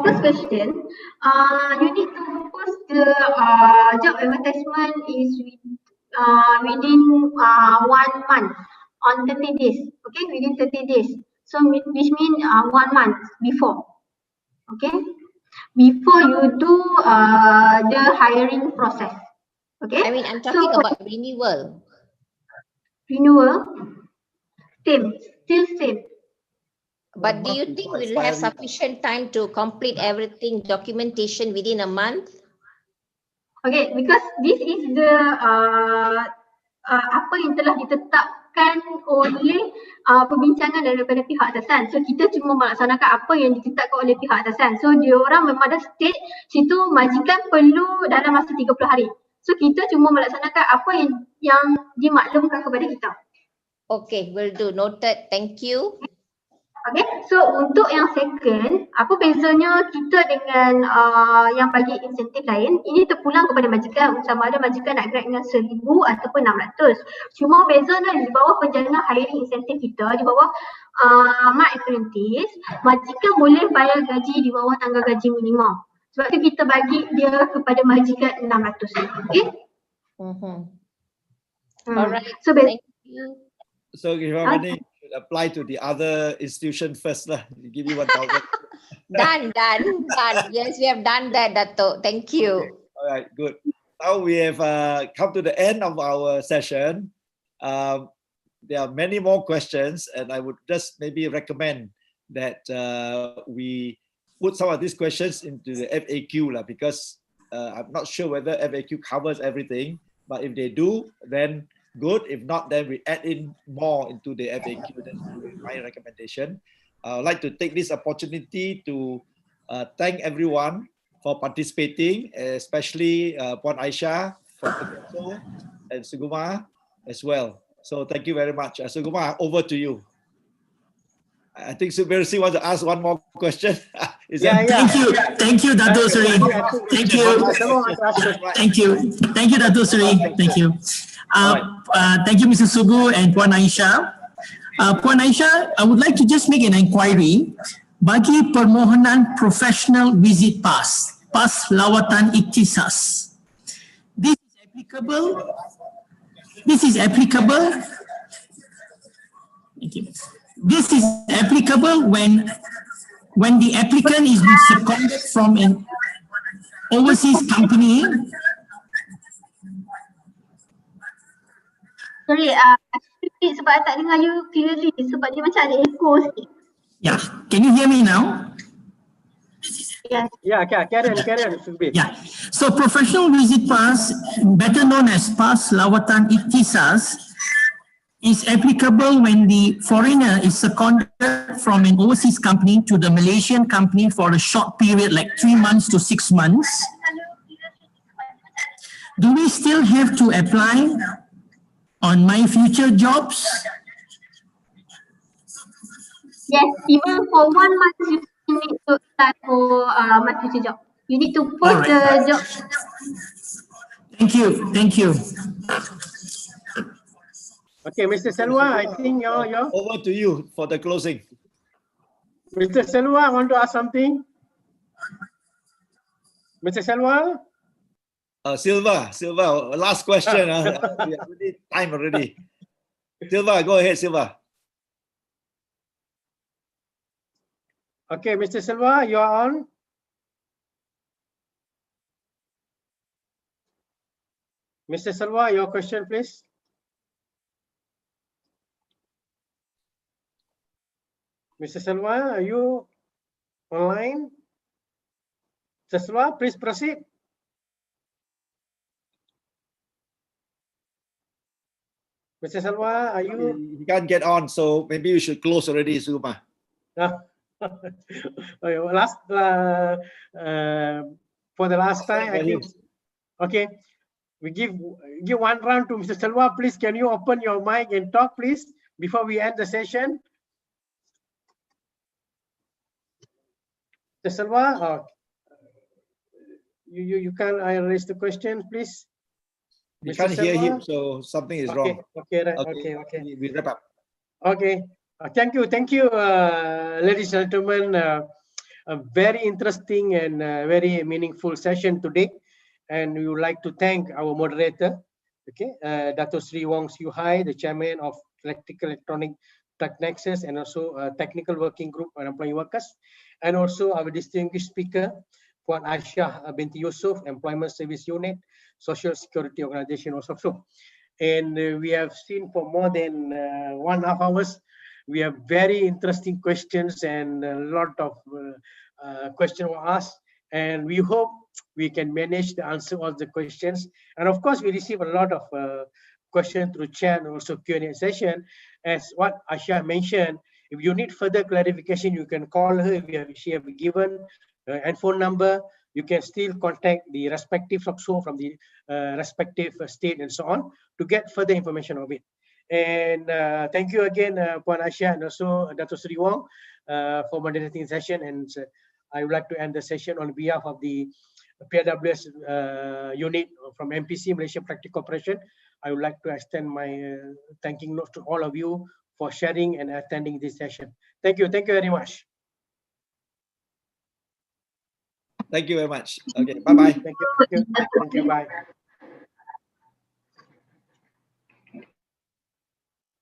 first question, you need to post the job advertisement is within 1 month on 30 days. Okay, within 30 days. So which means 1 month before. Okay, before you do the hiring process. Okay. I mean, I'm talking about renewal. Renewal, still same. But do you think we'll have sufficient time to complete everything, documentation within a month? Okay, because this is the apa yang telah ditetapkan oleh perbincangan daripada pihak atasan. So kita cuma melaksanakan apa yang ditetapkan oleh pihak atasan. So diorang memang ada state situ majikan perlu dalam masa 30 hari. So kita cuma melaksanakan apa yang dimaklumkan kepada kita. Okay, will do. Noted. Thank you. Okay, so untuk yang second, apa bezanya kita dengan yang bagi insentif lain? Ini terpulang kepada majikan, sama ada majikan nak grad dengan 1,000 ataupun 600. Cuma bezanya di bawah Penjana hiring insentif kita, di bawah My Apprentice, majikan boleh bayar gaji di bawah tangga gaji minimum. Sebab tu kita bagi dia kepada majikan 600. Okay? Alright, so thank you. So Givamani should apply to the other institution first lah. Give you 1,000. Done. Yes, we have done that, Dato. Thank you. All right, good. Now we have come to the end of our session. There are many more questions, and I would just maybe recommend that we put some of these questions into the FAQ lah, because I'm not sure whether FAQ covers everything, but if they do, then good. If not, then we add in more into the FAQ. That's my recommendation. I'd like to take this opportunity to thank everyone for participating, especially Puan Aisyah from Penjana and Suguma as well. So thank you very much. Suguma, over to you. I think Subirsi wants to ask one more question. Thank you, Dato' Sri. Thank you, Dato' Sri. Thank you. Thank you, Mr. Sugu and Puan Aisyah. Puan Aisyah, I would like to just make an inquiry. Bagi permohonan professional visit pass, pas lawatan ikhtisas. This is applicable. Thank you. This is applicable when the applicant is being seconded from an overseas company. Sorry, sebab tak dengar you clearly sebab dia macam ada echo sikit. Yeah, can you hear me now? Yes. Yeah, carry on. Yeah. So professional visit pass, better known as pass lawatan ikhtisas, is applicable when the foreigner is seconded from an overseas company to the Malaysian company for a short period, like 3 months to 6 months. Do we still have to apply on MyFutureJobs? Yes, even for 1 month you need to apply for MyFutureJobs. You need to post the job. Thank you. Okay, Mr. Selva, I think you're... Over to you for the closing. Mr. Selva, want to ask something? Mr. Selva? Silva, last question. We have time already. Silva, go ahead, Silva. Okay, Mr. Silva, you are on. Mr. Silva, your question, please. Mr. Silva, are you online? Mr. Silva, please proceed. Mr. Silva, are you? He can't get on, so maybe you should close already, Suguma. Okay, for the last time, I think. Okay, we give one round to Mr. Silva. Please, can you open your mic and talk, please, before we end the session? Mr. Silva, you can raise the question, please. We can't hear him, so something is wrong. Okay. We wrap up. Okay. Thank you, ladies and gentlemen. A very interesting and very meaningful session today, and we would like to thank our moderator, Dato' Sri Wong Siu Hai, the chairman of Electronic Tech Nexus, and also Technical Working Group on Employee Workers, and also our distinguished speaker, Puan Aisyah binti Yusuf, Employment Service Unit, Social Security Organization also. And we have seen for more than 1.5 hours. We have very interesting questions and a lot of questions were asked, and we hope we can manage to answer all the questions. And of course, we receive a lot of questions through chat and also Q&A session. As what Aisyah mentioned, if you need further clarification, you can call her. If she have given and phone number, you can still contact the respective SOCSO from the respective state and so on to get further information of it. And thank you again, Puan Aisyah, and also Dato' Sri Wong for moderating the session. And I would like to end the session on behalf of the PWS unit from MPC, Malaysia Practical Corporation. I would like to extend my thanking notes to all of you for sharing and attending this session. Thank you very much. Thank you very much. Okay, bye-bye. Thank you, bye.